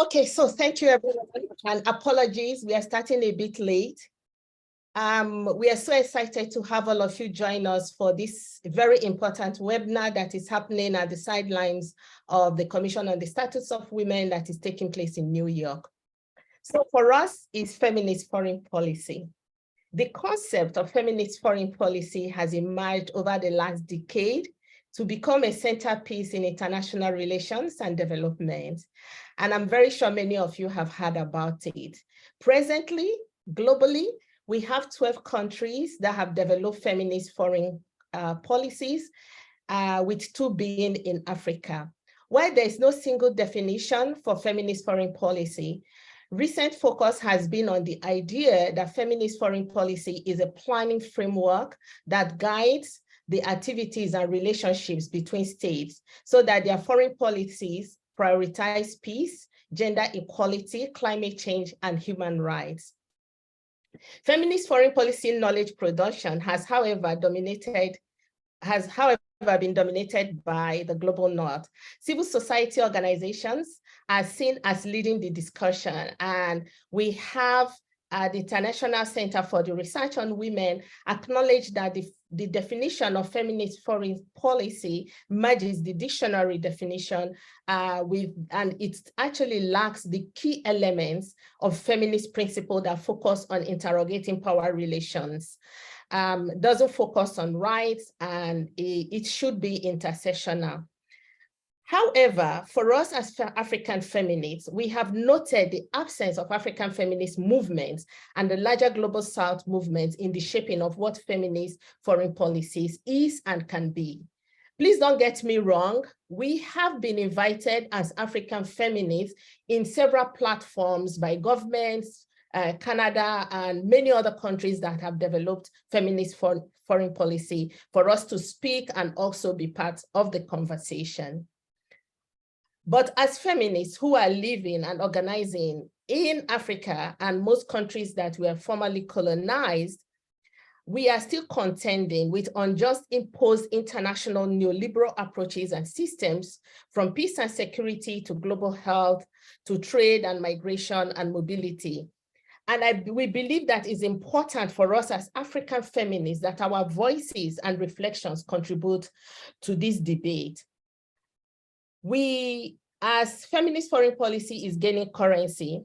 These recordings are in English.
Okay, so thank you everyone, and apologies, we are starting a bit late. We are so excited to have all of you join us for this very important webinar that is happening at the sidelines of the Commission on the Status of Women that is taking place in New York. So for us, it's feminist foreign policy. The concept of feminist foreign policy has emerged over the last decade to become a centerpiece in international relations and development. And I'm very sure many of you have heard about it. Presently, globally, we have 12 countries that have developed feminist foreign policies, with 2 being in Africa. While there is no single definition for feminist foreign policy, recent focus has been on the idea that feminist foreign policy is a planning framework that guides the activities and relationships between states so that their foreign policies prioritize peace, gender equality, climate change, and human rights. Feminist foreign policy knowledge production has, however, been dominated by the global north. Civil society organizations are seen as leading the discussion, and we have the International Center for the Research on Women acknowledge that the definition of feminist foreign policy merges the dictionary definition and it actually lacks the key elements of feminist principle that focus on interrogating power relations. Doesn't focus on rights, and it should be intersectional. However, for us as African feminists, we have noted the absence of African feminist movements and the larger global South movements in the shaping of what feminist foreign policies is and can be. Please don't get me wrong. We have been invited as African feminists in several platforms by governments, Canada, and many other countries that have developed feminist foreign policy for us to speak and also be part of the conversation. But as feminists who are living and organizing in Africa and most countries that were formerly colonized, we are still contending with unjust imposed international neoliberal approaches and systems, from peace and security to global health, to trade and migration and mobility. And we believe that it's important for us as African feminists that our voices and reflections contribute to this debate. We, as feminist foreign policy is gaining currency,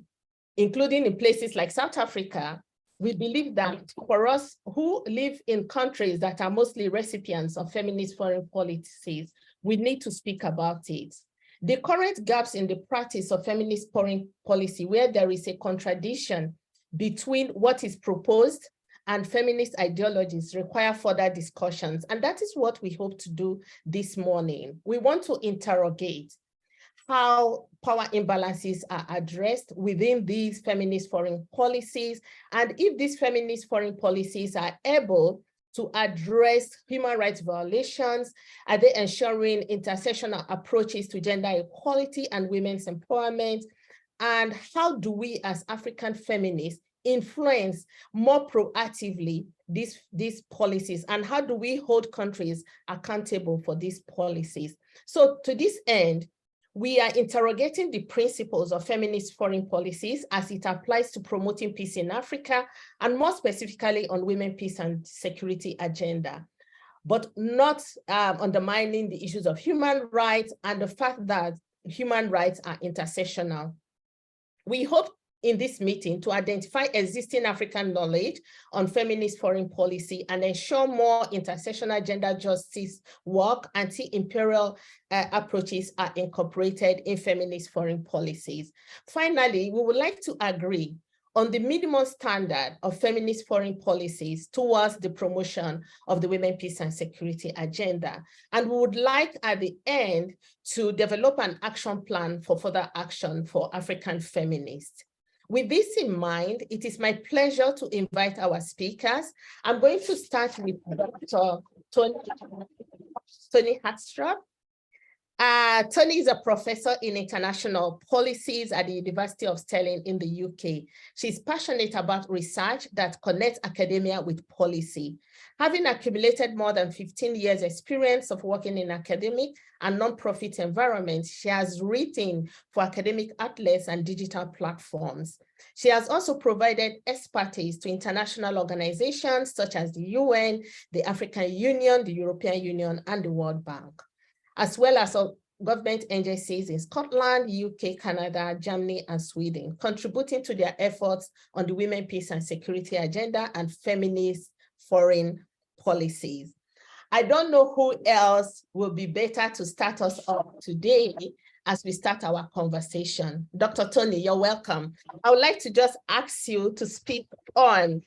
including in places like South Africa, we believe that for us who live in countries that are mostly recipients of feminist foreign policies, we need to speak about it. The current gaps in the practice of feminist foreign policy, where there is a contradiction between what is proposed and feminist ideologies, require further discussions. And that is what we hope to do this morning. We want to interrogate how power imbalances are addressed within these feminist foreign policies, and if these feminist foreign policies are able to address human rights violations, are they ensuring intersectional approaches to gender equality and women's empowerment, and how do we as African feminists influence more proactively these policies, and how do we hold countries accountable for these policies? So to this end, we are interrogating the principles of feminist foreign policies as it applies to promoting peace in Africa, and more specifically on women, peace and security agenda, but not undermining the issues of human rights and the fact that human rights are intersectional. We hope in this meeting to identify existing African knowledge on feminist foreign policy and ensure more intersectional gender justice work, anti-imperial approaches are incorporated in feminist foreign policies. Finally, we would like to agree on the minimum standard of feminist foreign policies towards the promotion of the women, peace and security agenda. And we would like at the end to develop an action plan for further action for African feminists. With this in mind, it is my pleasure to invite our speakers. I'm going to start with Dr. Toni Haastrup. Toni is a professor in international policies at the University of Stirling in the UK. She's passionate about research that connects academia with policy. Having accumulated more than 15 years experience of working in academic and nonprofit environments, she has written for academic outlets and digital platforms. She has also provided expertise to international organizations such as the UN, the African Union, the European Union, and the World Bank, as well as government agencies in Scotland, UK, Canada, Germany, and Sweden, contributing to their efforts on the women, peace, and security agenda and feminist foreign policies. I don't know who else will be better to start us off today as we start our conversation. Dr. Toni, you're welcome. I would like to just ask you to speak on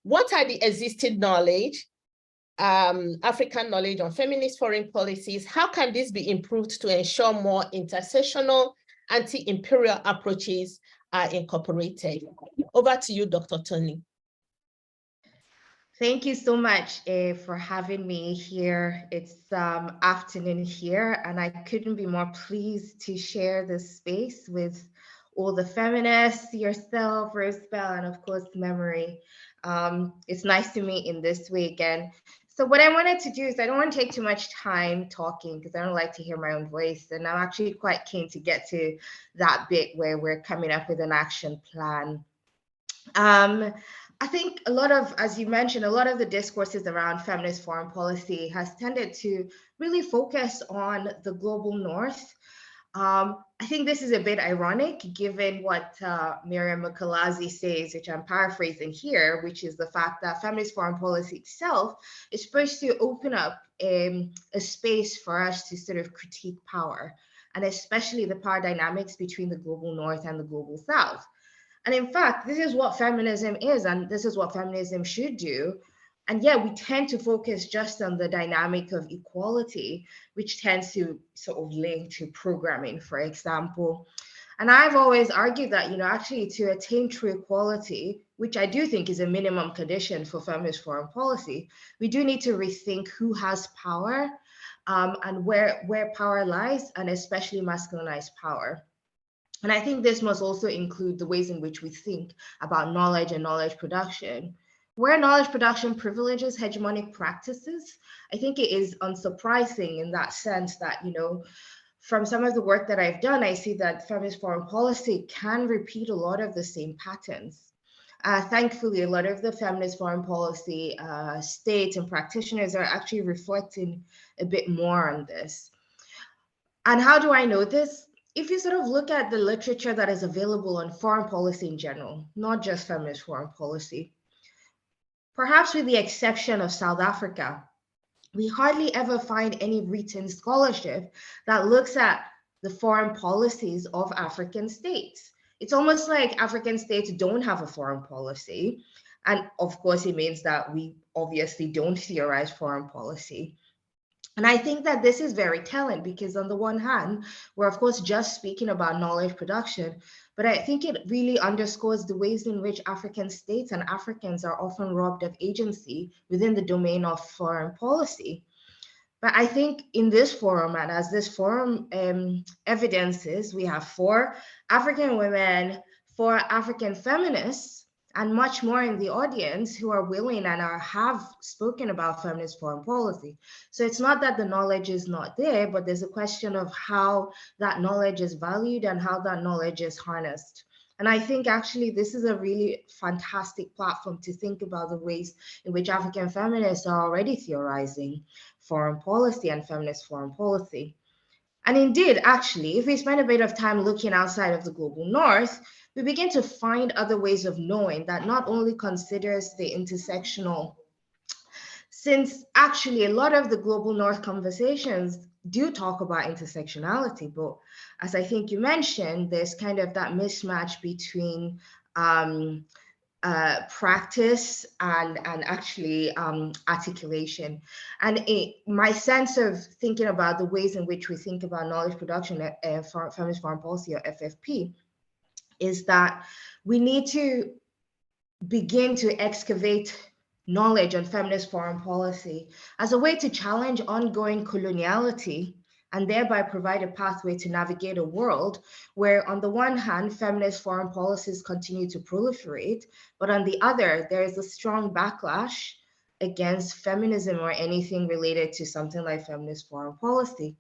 what are the existing knowledge, African knowledge on feminist foreign policies. How can this be improved to ensure more intersectional anti-imperial approaches are incorporated? Over to you, Dr. Toni. Thank you so much for having me here. It's afternoon here, and I couldn't be more pleased to share this space with all the feminists, yourself, Rosebell, and of course, Memory. It's nice to meet in this way again. So what I wanted to do is I don't want to take too much time talking because I don't like to hear my own voice. And I'm actually quite keen to get to that bit where we're coming up with an action plan. I think a lot of, as you mentioned, a lot of the discourses around feminist foreign policy has tended to really focus on the global north. I think this is a bit ironic given what Miriam Mukalazi says, which I'm paraphrasing here, which is the fact that feminist foreign policy itself is supposed to open up a space for us to sort of critique power, and especially the power dynamics between the global north and the global south. And in fact, this is what feminism is, and this is what feminism should do. And yet we tend to focus just on the dynamic of equality, which tends to sort of link to programming, for example. And I've always argued that, actually to attain true equality, which I do think is a minimum condition for feminist foreign policy, we do need to rethink who has power and where power lies, and especially masculinized power. And I think this must also include the ways in which we think about knowledge and knowledge production. Where knowledge production privileges hegemonic practices, I think it is unsurprising in that sense that, from some of the work that I've done, I see that feminist foreign policy can repeat a lot of the same patterns. Thankfully, a lot of the feminist foreign policy states and practitioners are actually reflecting a bit more on this. And how do I know this? If you sort of look at the literature that is available on foreign policy in general, not just feminist foreign policy, perhaps with the exception of South Africa, we hardly ever find any written scholarship that looks at the foreign policies of African states. It's almost like African states don't have a foreign policy. And of course, it means that we obviously don't theorize foreign policy. And I think that this is very telling because on the one hand, we're of course just speaking about knowledge production, but I think it really underscores the ways in which African states and Africans are often robbed of agency within the domain of foreign policy. But I think in this forum, and as this forum evidences, we have 4 African women, 4 African feminists, and much more in the audience who are willing and have spoken about feminist foreign policy. So it's not that the knowledge is not there, but there's a question of how that knowledge is valued and how that knowledge is harnessed. And I think actually this is a really fantastic platform to think about the ways in which African feminists are already theorizing foreign policy and feminist foreign policy. And indeed, actually, if we spend a bit of time looking outside of the global north, we begin to find other ways of knowing that not only considers the intersectional, since actually a lot of the global north conversations do talk about intersectionality, but as I think you mentioned, there's kind of that mismatch between practice and actually articulation. And my sense of thinking about the ways in which we think about knowledge production for feminist foreign policy, or FFP, is that we need to begin to excavate knowledge on feminist foreign policy as a way to challenge ongoing coloniality and thereby provide a pathway to navigate a world where, on the one hand, feminist foreign policies continue to proliferate, but on the other, there is a strong backlash against feminism or anything related to something like feminist foreign policy.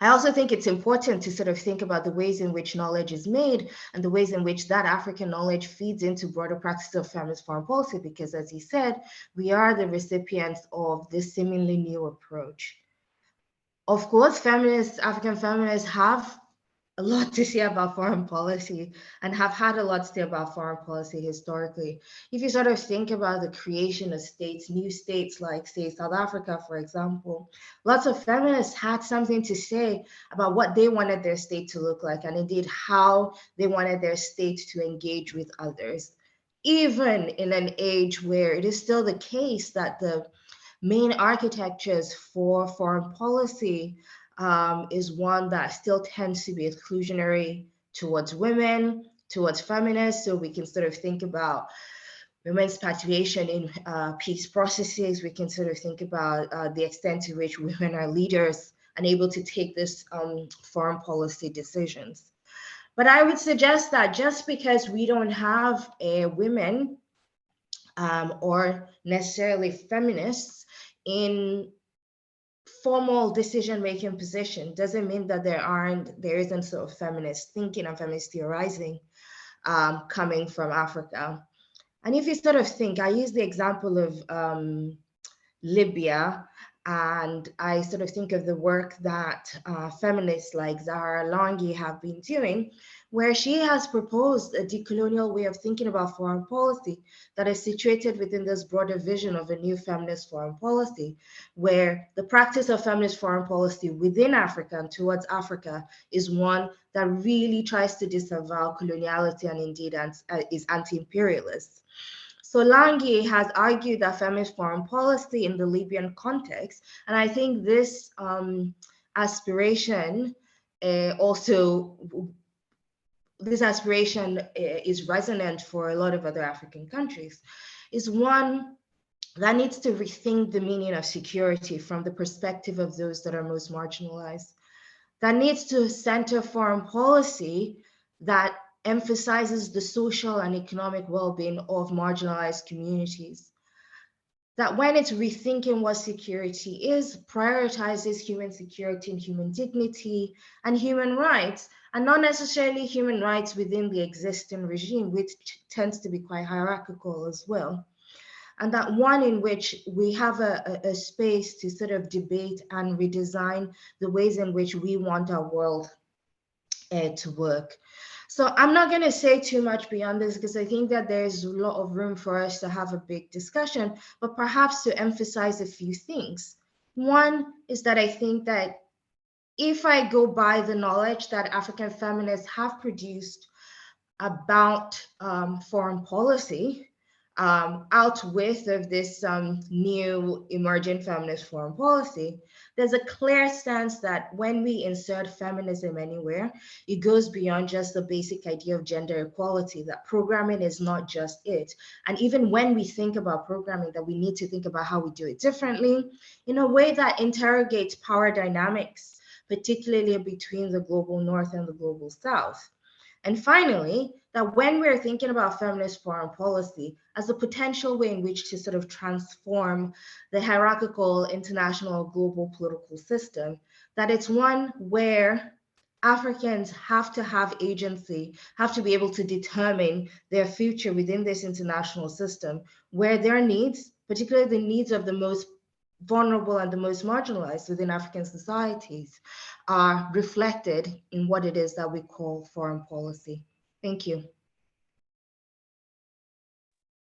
I also think it's important to sort of think about the ways in which knowledge is made and the ways in which that African knowledge feeds into broader practices of feminist foreign policy, because as he said, we are the recipients of this seemingly new approach. Of course, African feminists have a lot to say about foreign policy and have had a lot to say about foreign policy historically. If you sort of think about the creation of states, new states like, say, South Africa, for example, lots of feminists had something to say about what they wanted their state to look like, and indeed how they wanted their state to engage with others, even in an age where it is still the case that the main architectures for foreign policy is one that still tends to be exclusionary towards women, towards feminists. So we can sort of think about women's participation in peace processes. We can sort of think about the extent to which women are leaders and able to take this foreign policy decisions. But I would suggest that just because we don't have women or necessarily feminists in formal decision-making position doesn't mean that there isn't sort of feminist thinking and feminist theorizing coming from Africa. And if you sort of think, I use the example of Libya, and I sort of think of the work that feminists like Zahra Langi have been doing, where she has proposed a decolonial way of thinking about foreign policy that is situated within this broader vision of a new feminist foreign policy, where the practice of feminist foreign policy within Africa and towards Africa is one that really tries to disavow coloniality and indeed is anti-imperialist. So Langi has argued that feminist foreign policy in the Libyan context, and I think this aspiration is resonant for a lot of other African countries, is one that needs to rethink the meaning of security from the perspective of those that are most marginalized, that needs to center foreign policy that emphasizes the social and economic well-being of marginalized communities, that when it's rethinking what security is, prioritizes human security and human dignity and human rights, and not necessarily human rights within the existing regime, which tends to be quite hierarchical as well. And that one in which we have a space to sort of debate and redesign the ways in which we want our world to work. So I'm not going to say too much beyond this, because I think that there's a lot of room for us to have a big discussion, but perhaps to emphasize a few things. One is that I think that if I go by the knowledge that African feminists have produced about foreign policy, out with of this new emerging feminist foreign policy, there's a clear sense that when we insert feminism anywhere, it goes beyond just the basic idea of gender equality, that programming is not just it. And even when we think about programming, that we need to think about how we do it differently in a way that interrogates power dynamics, particularly between the global North and the global South. And finally, that when we're thinking about feminist foreign policy as a potential way in which to sort of transform the hierarchical international global political system, that it's one where Africans have to have agency, have to be able to determine their future within this international system, where their needs, particularly the needs of the most vulnerable and the most marginalized within African societies, are reflected in what it is that we call foreign policy. Thank you.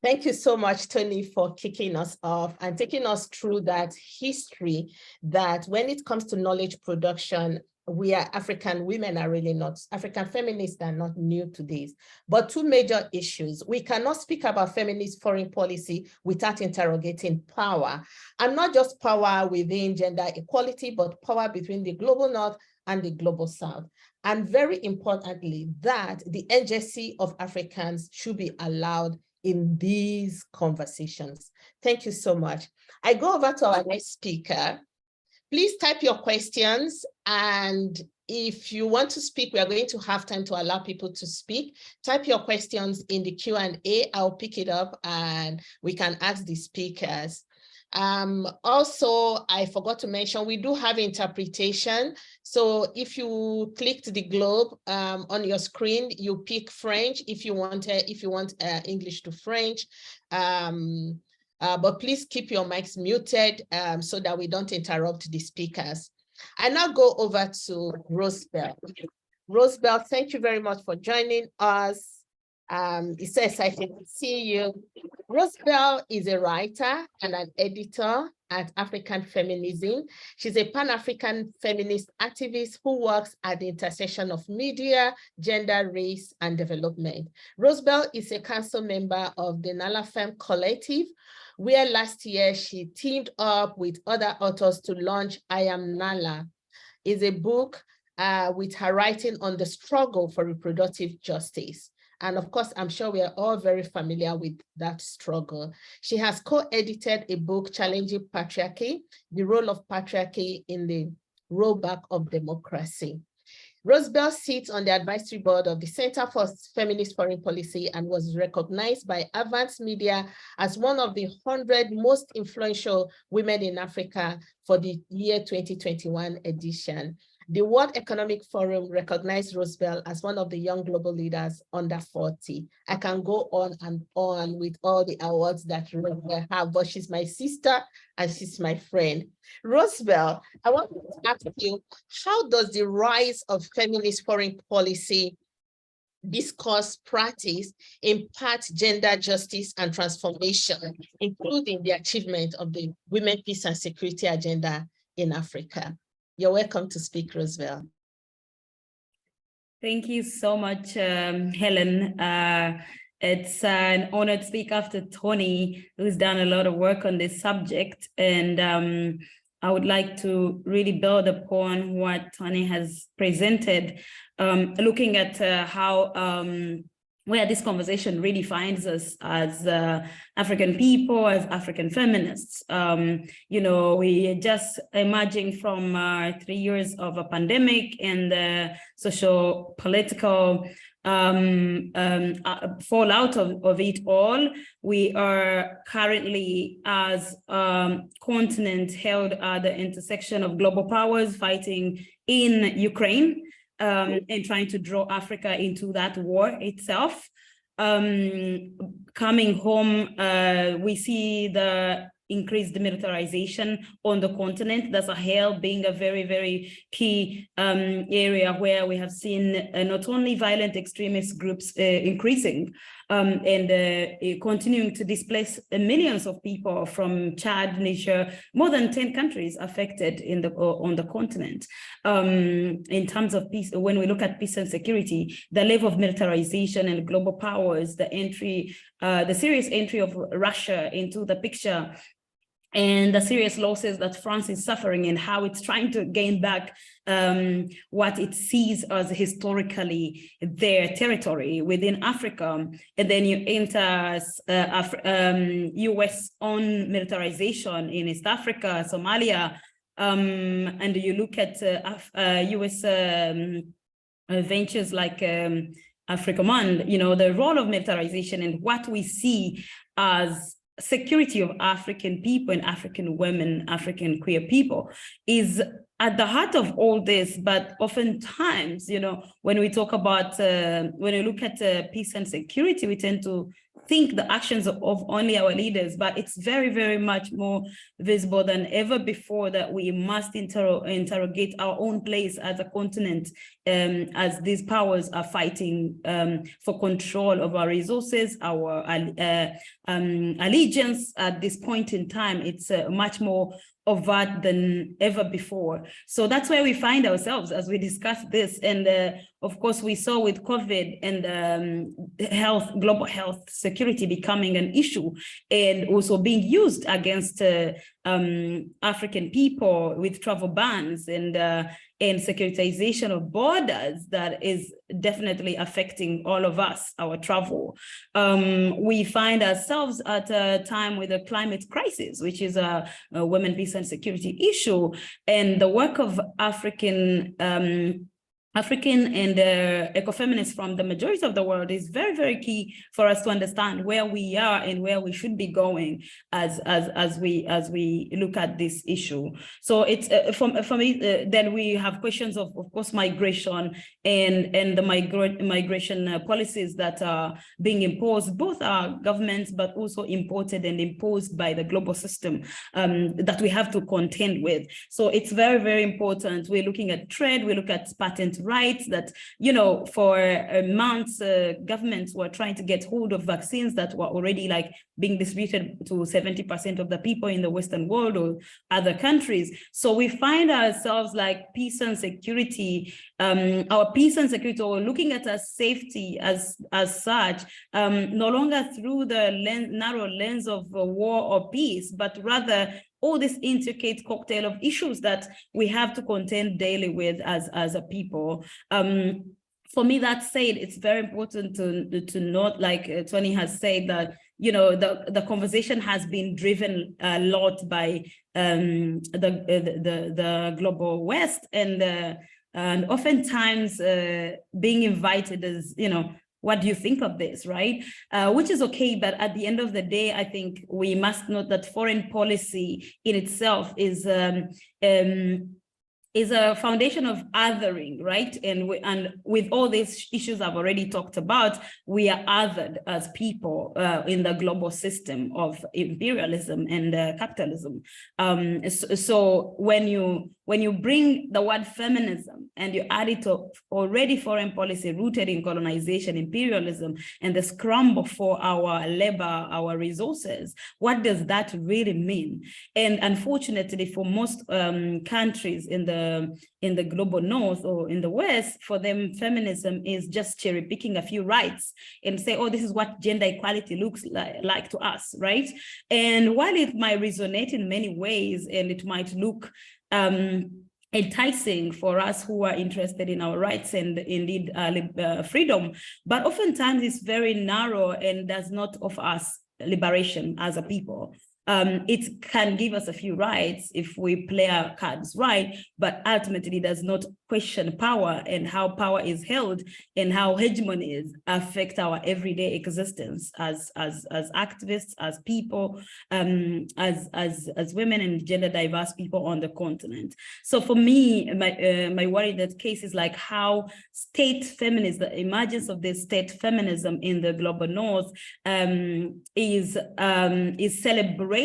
Thank you so much, Toni, for kicking us off and taking us through that history, that when it comes to knowledge production, we are African women are really not, African feminists are not new to this. But two major issues. We cannot speak about feminist foreign policy without interrogating power. And not just power within gender equality, but power between the global North and the global South. And very importantly, that the agency of Africans should be allowed in these conversations. Thank you so much. I go over to our next speaker, Please type your questions, and if you want to speak, we are going to have time to allow people to speak. Type your questions in the Q&A. I'll pick it up and we can ask the speakers. Also, I forgot to mention, we do have interpretation. So if you clicked the globe on your screen, you pick French if you want English to French. But please keep your mics muted so that we don't interrupt the speakers. I now go over to Rosebell. Rosebell, thank you very much for joining us. It's so exciting to see you. Rosebell is a writer and an editor at African Feminism. She's a Pan-African feminist activist who works at the intersection of media, gender, race, and development. Rosebell is a council member of the Nala Femme Collective, where last year she teamed up with other authors to launch I Am Nala. It's a book with her writing on the struggle for reproductive justice. And of course, I'm sure we are all very familiar with that struggle. She has co-edited a book, Challenging Patriarchy, the role of patriarchy in the rollback of democracy. Rosebell sits on the advisory board of the Center for Feminist Foreign Policy and was recognized by Avance Media as one of the 100 most influential women in Africa for the year 2021 edition. The World Economic Forum recognized Rosebell as one of the young global leaders under 40. I can go on and on with all the awards that Rosebell have, but she's my sister and she's my friend. Rosebell, I want to ask you, how does the rise of feminist foreign policy discourse practice impact gender justice and transformation, including the achievement of the Women, Peace and Security agenda in Africa? You're welcome to speak, Rosebell. Thank you so much, Helen. It's an honor to speak after Toni, who's done a lot of work on this subject. And I would like to really build upon what Toni has presented, looking at how where this conversation really finds us as African people, as African feminists. You know, we are just emerging from 3 years of a pandemic and the social political fallout of it all. We are currently, as continent, held at the intersection of global powers fighting in Ukraine, and trying to draw Africa into that war itself. Coming home, we see the increased militarization on the continent, the Sahel being a very, very key area where we have seen not only violent extremist groups increasing and continuing to displace millions of people from Chad, Niger, more than 10 countries affected in the on the continent. In terms of peace, when we look at peace and security, the level of militarization and global powers, the entry, the serious entry of Russia into the picture, and the serious losses that France is suffering and how it's trying to gain back what it sees as historically their territory within Africa. And then you enter US own militarization in East Africa, Somalia, and you look at US ventures like Africommand, you know, the role of militarization and what we see as security of African people and African women, African queer people is at the heart of all this. But oftentimes, you know, when we talk about, when we look at peace and security, we tend to think the actions of only our leaders, but it's very, very much more visible than ever before that we must interrogate our own place as a continent as these powers are fighting for control of our resources, our allegiance at this point in time. It's much more overt than ever before. So that's where we find ourselves as we discuss this. And of course, we saw with COVID and health, global health security becoming an issue and also being used against African people with travel bans and and securitization of borders that is definitely affecting all of us, our travel. We find ourselves at a time with a climate crisis, which is a women, peace and security issue, and the work of African and ecofeminists from the majority of the world is very, very key for us to understand where we are and where we should be going as we look at this issue. So it's for me, then we have questions of course, migration and the migration policies that are being imposed, both our governments, but also imported and imposed by the global system that we have to contend with. So it's very, very important. We're looking at trade, we look at patent rights that, you know, for months, governments were trying to get hold of vaccines that were already like being distributed to 70% of the people in the Western world or other countries. So we find ourselves like peace and security, our peace and security, or looking at our safety as such, no longer through the narrow lens of war or peace, but rather all this intricate cocktail of issues that we have to contend daily with as a people. For me, that said, it's very important to note, like Toni has said, that, you know, the conversation has been driven a lot by the global West, and oftentimes being invited as, you know, what do you think of this, right? Which is okay, but at the end of the day, I think we must note that foreign policy in itself is a foundation of othering, right? And with all these issues I've already talked about, we are othered as people in the global system of imperialism and capitalism. So when you bring the word feminism and you add it to already foreign policy rooted in colonization, imperialism, and the scramble for our labor, our resources, what does that really mean? And unfortunately, for most countries in the global North or in the West, for them, feminism is just cherry picking a few rights and say, oh, this is what gender equality looks like to us, right? And while it might resonate in many ways, and it might look enticing for us who are interested in our rights and indeed freedom, but oftentimes it's very narrow and does not offer us liberation as a people. It can give us a few rights if we play our cards right, but ultimately does not question power and how power is held and how hegemonies affect our everyday existence as activists, as people, as women and gender diverse people on the continent. So for me, my worry in that case is like how state feminism, the emergence of this state feminism in the global North is celebrated,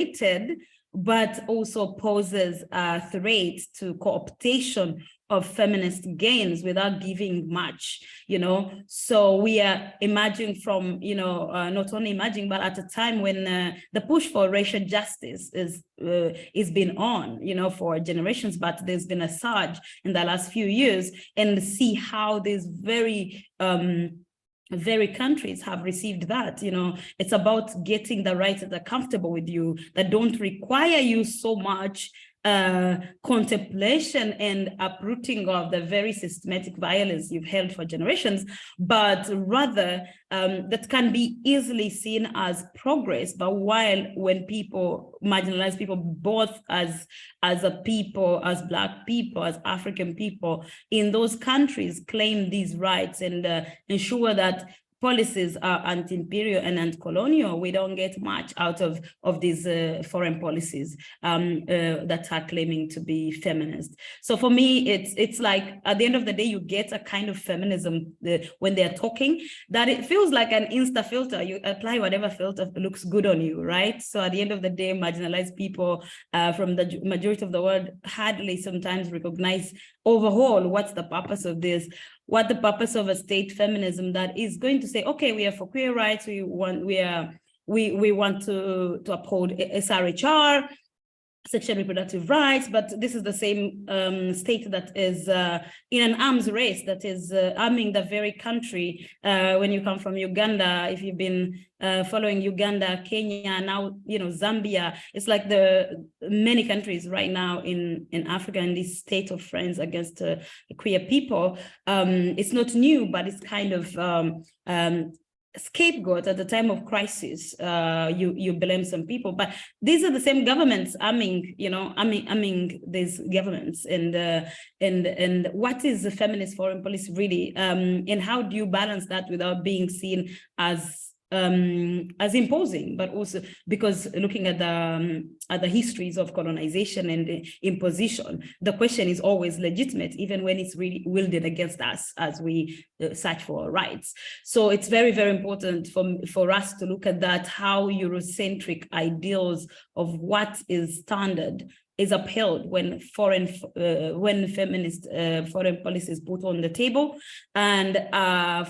but also poses a threat to co-optation of feminist gains without giving much, you know. So we are emerging from, you know, not only emerging, but at a time when the push for racial justice is been on, you know, for generations, but there's been a surge in the last few years, and see how these very countries have received that. You know, it's about getting the rights that are comfortable with you, that don't require you so much contemplation and uprooting of the very systematic violence you've held for generations, but rather that can be easily seen as progress. But while when people, marginalized people, both as a people, as Black people, as African people in those countries, claim these rights and ensure that policies are anti-imperial and anti-colonial, we don't get much out of these foreign policies that are claiming to be feminist. So for me, it's like at the end of the day, you get a kind of feminism when they're talking that it feels like an Insta filter. You apply whatever filter looks good on you, right? So at the end of the day, marginalized people from the majority of the world hardly sometimes recognize overall what's the purpose of this. What the purpose of a state feminism that is going to say, okay, we are for queer rights, we want to uphold SRHR, sexual reproductive rights, but this is the same state that is in an arms race that is arming the very country. When you come from Uganda, if you've been following Uganda, Kenya, now Zambia, it's like the many countries right now in Africa in this state of friends against queer people. It's not new, but it's kind of scapegoat at the time of crisis. You blame some people, but these are the same governments arming these governments. And what is the feminist foreign policy really? And how do you balance that without being seen as imposing, but also because looking at the histories of colonization and imposition, the question is always legitimate, even when it's really wielded against us as we search for our rights. So it's very, very important for us to look at that, how Eurocentric ideals of what is standard is upheld when feminist foreign policy is put on the table, and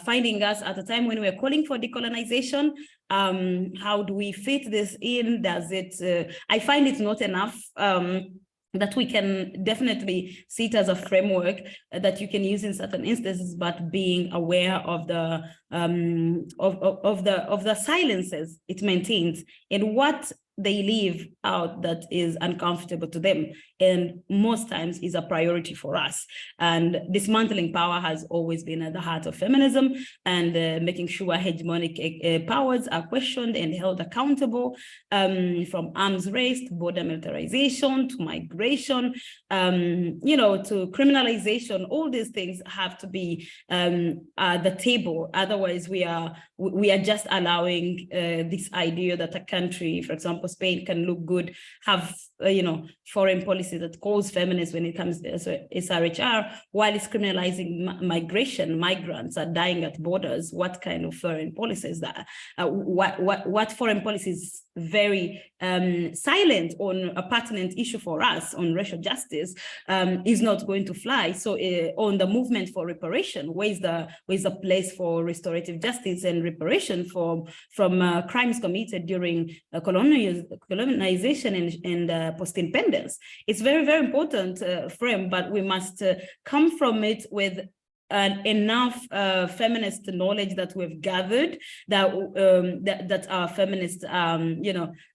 finding us at a time when we're calling for decolonization. How do we fit this in? Does it? I find it's not enough. That we can definitely see it as a framework that you can use in certain instances, but being aware of the silences it maintains and what they leave out that is uncomfortable to them, and most times is a priority for us. And dismantling power has always been at the heart of feminism, and making sure hegemonic powers are questioned and held accountable, from arms race to border militarization to migration, to criminalization. All these things have to be at the table. Otherwise, we are just allowing this idea that a country, for example, Spain, can look good, have foreign policy that calls feminist when it comes to SRHR, while it's criminalizing migration. Migrants are dying at borders. What kind of foreign policy is that? What foreign policy is very silent on a pertinent issue for us on racial justice is not going to fly. So on the movement for reparation, where's the place for restorative justice and reparation from crimes committed during colonization and post-independence? It's very, very important frame, but we must come from it with enough feminist knowledge that we've gathered, that our feminist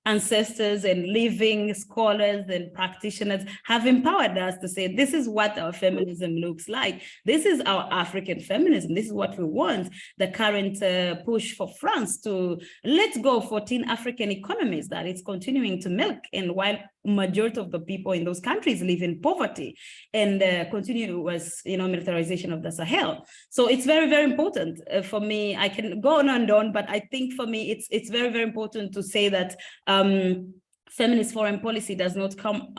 ancestors and living scholars and practitioners have empowered us to say, this is what our feminism looks like. This is our African feminism. This is what we want. The current push for France to let go 14 African economies that it's continuing to milk, and while majority of the people in those countries live in poverty, and continuous militarization of the Sahel. So it's very, very important for me. I can go on and on, but I think for me it's very, very important to say that feminist foreign policy does not come,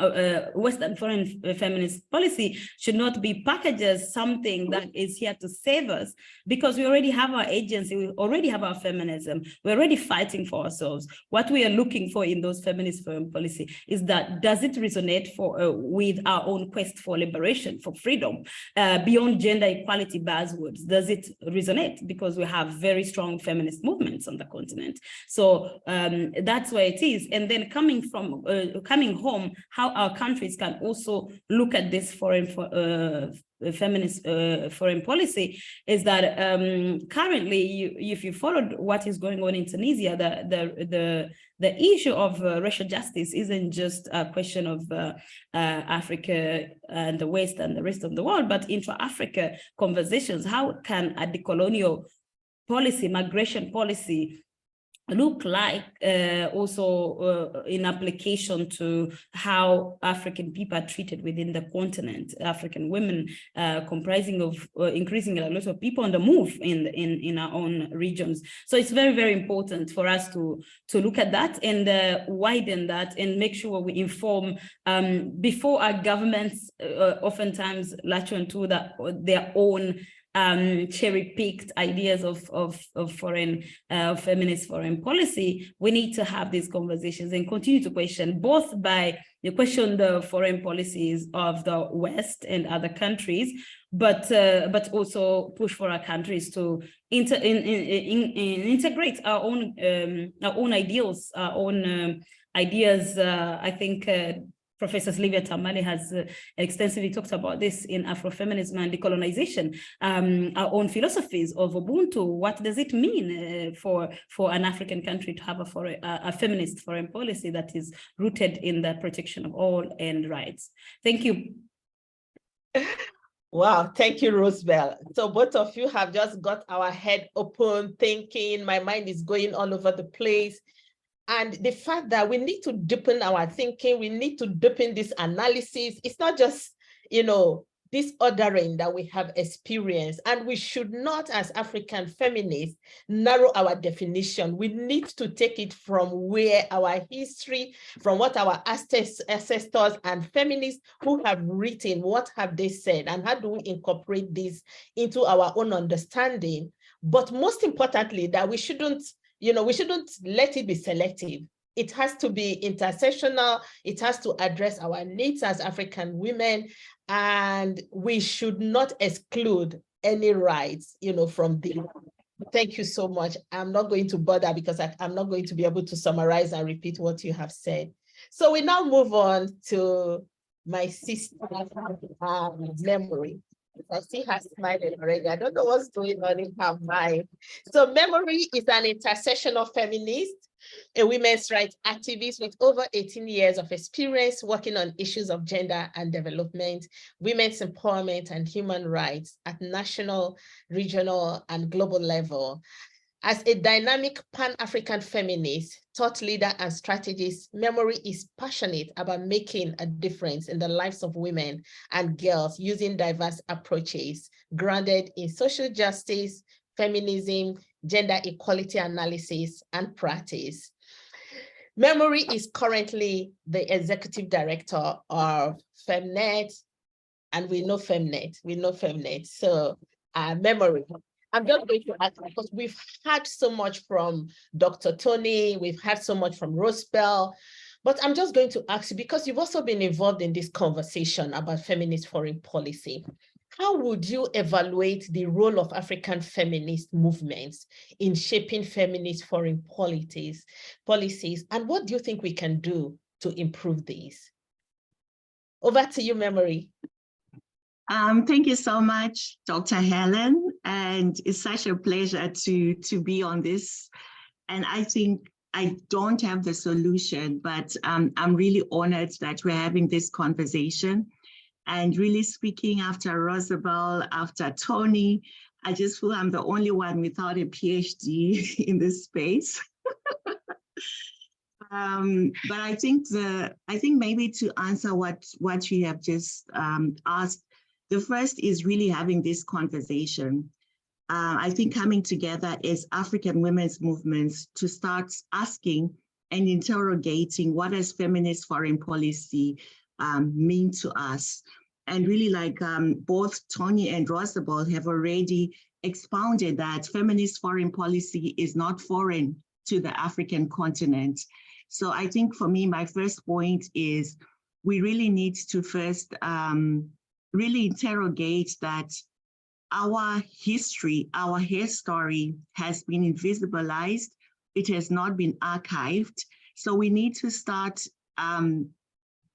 Western foreign feminist policy should not be packaged as something that is here to save us, because we already have our agency, we already have our feminism, we're already fighting for ourselves. What we are looking for in those feminist foreign policy is that, does it resonate with our own quest for liberation, for freedom, beyond gender equality buzzwords? Does it resonate? Because we have very strong feminist movements on the continent. So that's where it is. And then coming home, how our countries can also look at this feminist foreign policy is that currently, if you followed what is going on in Tunisia, the issue of racial justice isn't just a question of Africa and the West and the rest of the world, but intra-Africa conversations. How can a decolonial policy, migration policy, look like also in application to how African people are treated within the continent? African women comprising of increasingly a lot of people on the move in our own regions. So it's very, very important for us to look at that and widen that and make sure we inform before our governments oftentimes latch onto their own cherry-picked ideas of foreign feminist foreign policy. We need to have these conversations and continue to question, both by the foreign policies of the West and other countries, but also push for our countries to integrate our own ideals, our own ideas. I think Professor Sylvia Tamale has extensively talked about this in Afrofeminism and Decolonization, our own philosophies of Ubuntu. What does it mean for an African country to have a feminist foreign policy that is rooted in the protection of all end rights? Thank you. Wow, thank you, Rosebell. So both of you have just got our head open, thinking. My mind is going all over the place. And the fact that we need to deepen our thinking, we need to deepen this analysis. It's not just, this ordering that we have experienced, and we should not, as African feminists, narrow our definition. We need to take it from where our history, from what our ancestors and feminists who have written, what have they said, and how do we incorporate this into our own understanding. But most importantly, that we shouldn't let it be selective. It has to be intersectional. It has to address our needs as African women, and we should not exclude any rights, from this. Thank you so much. I'm not going to bother because I'm not going to be able to summarize and repeat what you have said. So we now move on to my sister, Memory. I see her smiling already. I don't know what's going on in her mind. So Memory is an intersectional feminist, a women's rights activist with over 18 years of experience working on issues of gender and development, women's empowerment and human rights at national, regional, and global level. As a dynamic Pan-African feminist, thought leader, and strategist, Memory is passionate about making a difference in the lives of women and girls using diverse approaches grounded in social justice, feminism, gender equality analysis, and practice. Memory is currently the executive director of Femnet, and we know Femnet. So Memory, I'm just going to ask, because we've heard so much from Dr. Toni, we've heard so much from Rosebell, but I'm just going to ask you, because you've also been involved in this conversation about feminist foreign policy. How would you evaluate the role of African feminist movements in shaping feminist foreign policies? And what do you think we can do to improve these? Over to you, Memory. Thank you so much, Dr. Helen, and it's such a pleasure to be on this. And I think I don't have the solution, but I'm really honored that we're having this conversation. And really speaking after Rosebell, after Toni, I just feel I'm the only one without a PhD in this space. But I think maybe to answer what you have just asked, the first is really having this conversation. I think coming together as African women's movements to start asking and interrogating what does feminist foreign policy mean to us. And really, like both Toni and Rosebell have already expounded that feminist foreign policy is not foreign to the African continent. So I think for me, my first point is we really need to first really interrogate that our history, our hair story has been invisibilized. It has not been archived. So we need to start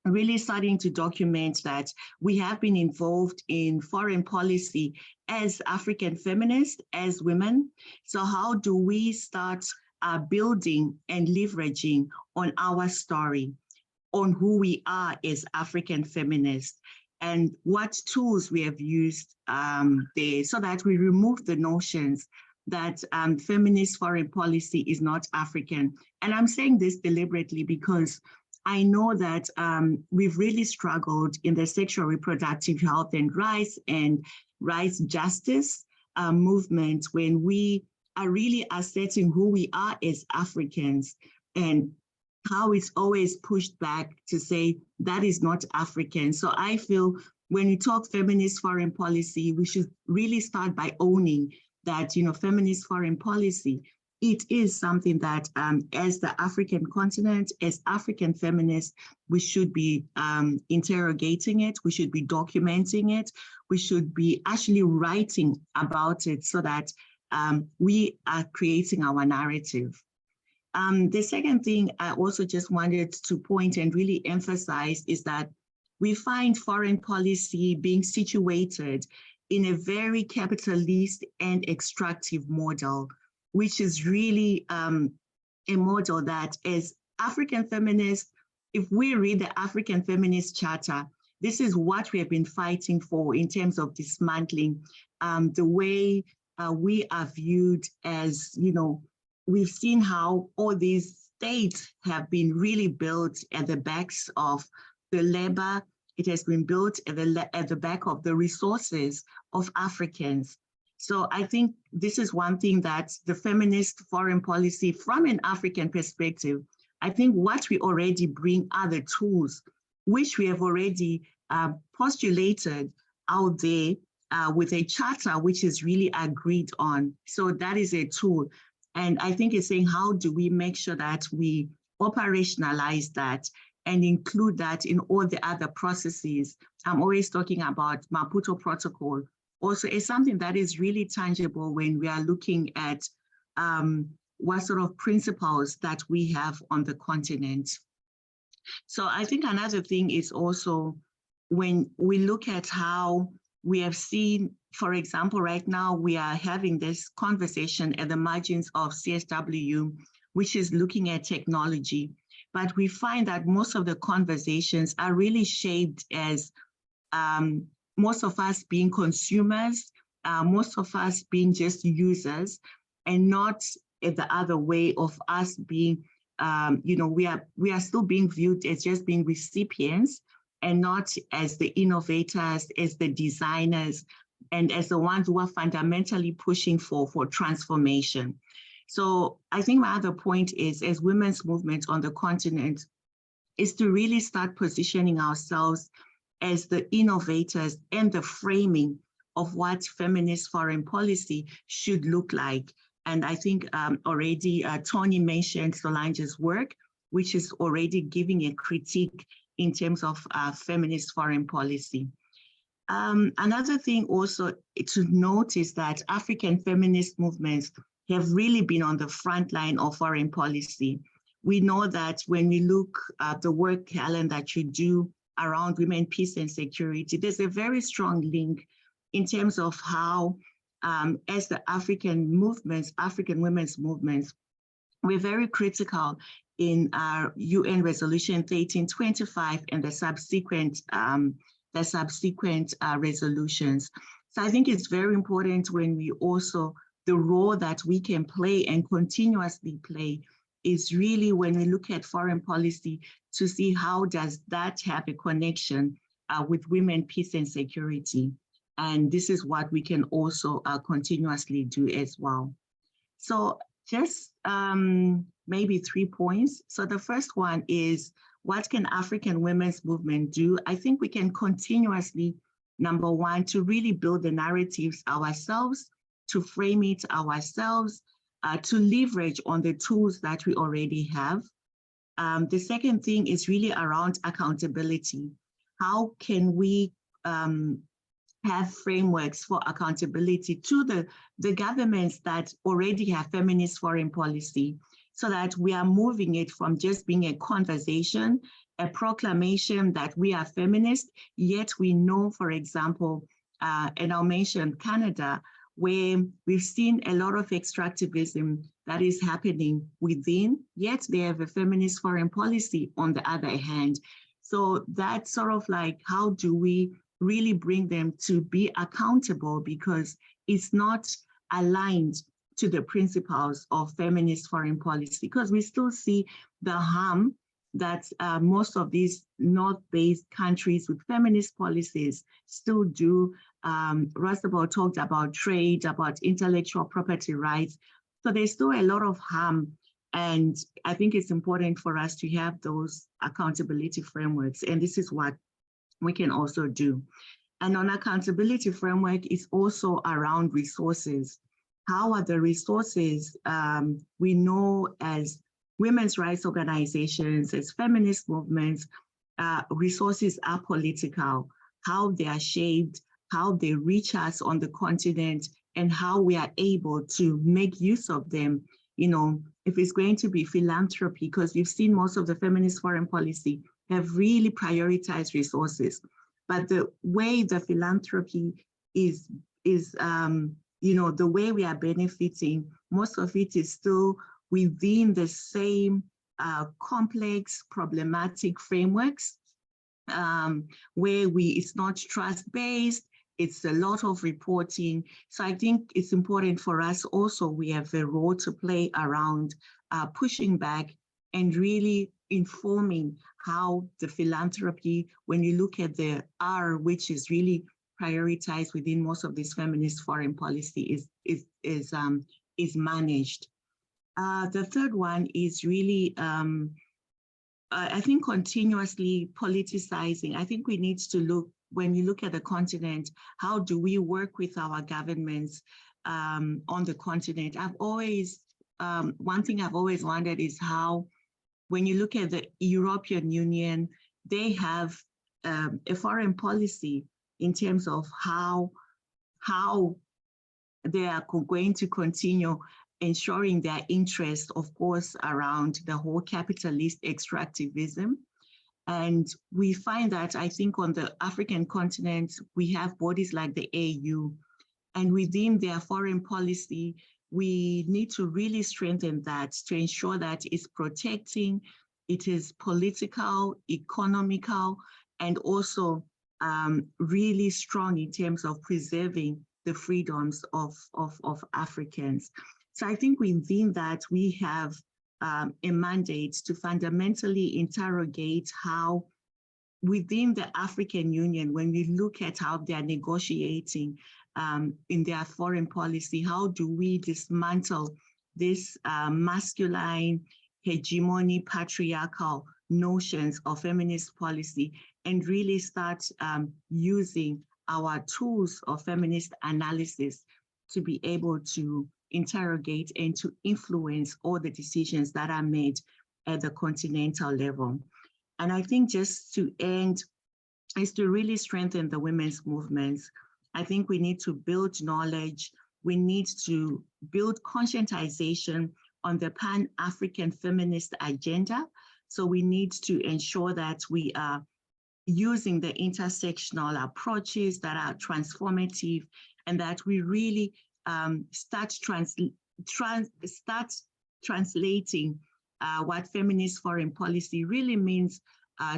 really starting to document that we have been involved in foreign policy as African feminists, as women. So how do we start building and leveraging on our story, on who we are as African feminists, and what tools we have used there, so that we remove the notions that feminist foreign policy is not African. And I'm saying this deliberately because I know that we've really struggled in the sexual reproductive health and rights justice movement when we are really asserting who we are as Africans, and how it's always pushed back to say that is not African. So I feel when we talk feminist foreign policy, we should really start by owning that, feminist foreign policy, it is something that as the African continent, as African feminists, we should be interrogating it, we should be documenting it, we should be actually writing about it so that we are creating our narrative. The second thing I also just wanted to point and really emphasize is that we find foreign policy being situated in a very capitalist and extractive model, which is really a model that as African feminists, if we read the African Feminist Charter, this is what we have been fighting for in terms of dismantling the way we are viewed as, you know, we've seen how all these states have been really built at the backs of the labor. It has been built at the back of the resources of Africans. So I think this is one thing that the feminist foreign policy from an African perspective, I think what we already bring are the tools which we have already postulated out there with a charter which is really agreed on. So that is a tool. And I think it's saying, how do we make sure that we operationalize that and include that in all the other processes? I'm always talking about Maputo Protocol. Also, it's something that is really tangible when we are looking at what sort of principles that we have on the continent. So I think another thing is also when we look at how we have seen, for example, right now we are having this conversation at the margins of CSW, which is looking at technology. But we find that most of the conversations are really shaped as most of us being consumers, most of us being just users, and not the other way of us being, you know, we are still being viewed as just being recipients and not as the innovators, as the designers, and as the ones who are fundamentally pushing for transformation. So I think my other point is, as women's movement on the continent, is to really start positioning ourselves as the innovators and the framing of what feminist foreign policy should look like. And I think already Toni mentioned Solange's work, which is already giving a critique in terms of feminist foreign policy. Another thing also to note is that African feminist movements have really been on the front line of foreign policy. We know that when we look at the work, Helen, that you do around women, peace and security, there's a very strong link in terms of how, as the African movements, African women's movements, we're very critical in our UN Resolution 1325 and the subsequent resolutions. So I think it's very important when we also, the role that we can play and continuously play is really when we look at foreign policy to see how does that have a connection with women, peace and security. And this is what we can also continuously do as well. So just maybe 3 points. So the first one is, what can African women's movement do? I think we can continuously, number one, to really build the narratives ourselves, to frame it ourselves, to leverage on the tools that we already have. The second thing is really around accountability. How can we have frameworks for accountability to the governments that already have feminist foreign policy, so that we are moving it from just being a conversation, a proclamation that we are feminist, yet we know, for example, and I'll mention Canada, where we've seen a lot of extractivism that is happening within, yet they have a feminist foreign policy on the other hand. So that's sort of like, how do we really bring them to be accountable, because it's not aligned to the principles of feminist foreign policy, because we still see the harm that most of these North-based countries with feminist policies still do. Rosebell talked about trade, about intellectual property rights. So there's still a lot of harm. And I think it's important for us to have those accountability frameworks. And this is what we can also do. And on accountability framework is also around resources. How are the resources we know as women's rights organizations, as feminist movements, resources are political, how they are shaped, how they reach us on the continent, and how we are able to make use of them if it's going to be philanthropy, because we've seen most of the feminist foreign policy have really prioritized resources. But the way the philanthropy is the way we are benefiting, most of it is still within the same complex, problematic frameworks, where it's not trust-based, it's a lot of reporting. So I think it's important for us also, we have a role to play around pushing back and really informing how the philanthropy, when you look at the R, which is really prioritized within most of this feminist foreign policy, is managed. The third one is really, I think, continuously politicizing. I think we need to look, when you look at the continent, how do we work with our governments on the continent? One thing I've always wondered is how, when you look at the European Union, they have a foreign policy in terms of how they are going to continue ensuring their interest, of course, around the whole capitalist extractivism. And we find that, I think, on the African continent, we have bodies like the AU, and within their foreign policy, we need to really strengthen that to ensure that it's protecting, it is political, economical, and also really strong in terms of preserving the freedoms of Africans. So I think within that, we have a mandate to fundamentally interrogate how within the African Union, when we look at how they are negotiating in their foreign policy, how do we dismantle this masculine hegemony, patriarchal notions of feminist policy and really start using our tools of feminist analysis to be able to interrogate and to influence all the decisions that are made at the continental level. And I think just to end is to really strengthen the women's movements. I think we need to build knowledge. We need to build conscientization on the Pan-African feminist agenda. So we need to ensure that we are using the intersectional approaches that are transformative, and that we really start translating what feminist foreign policy really means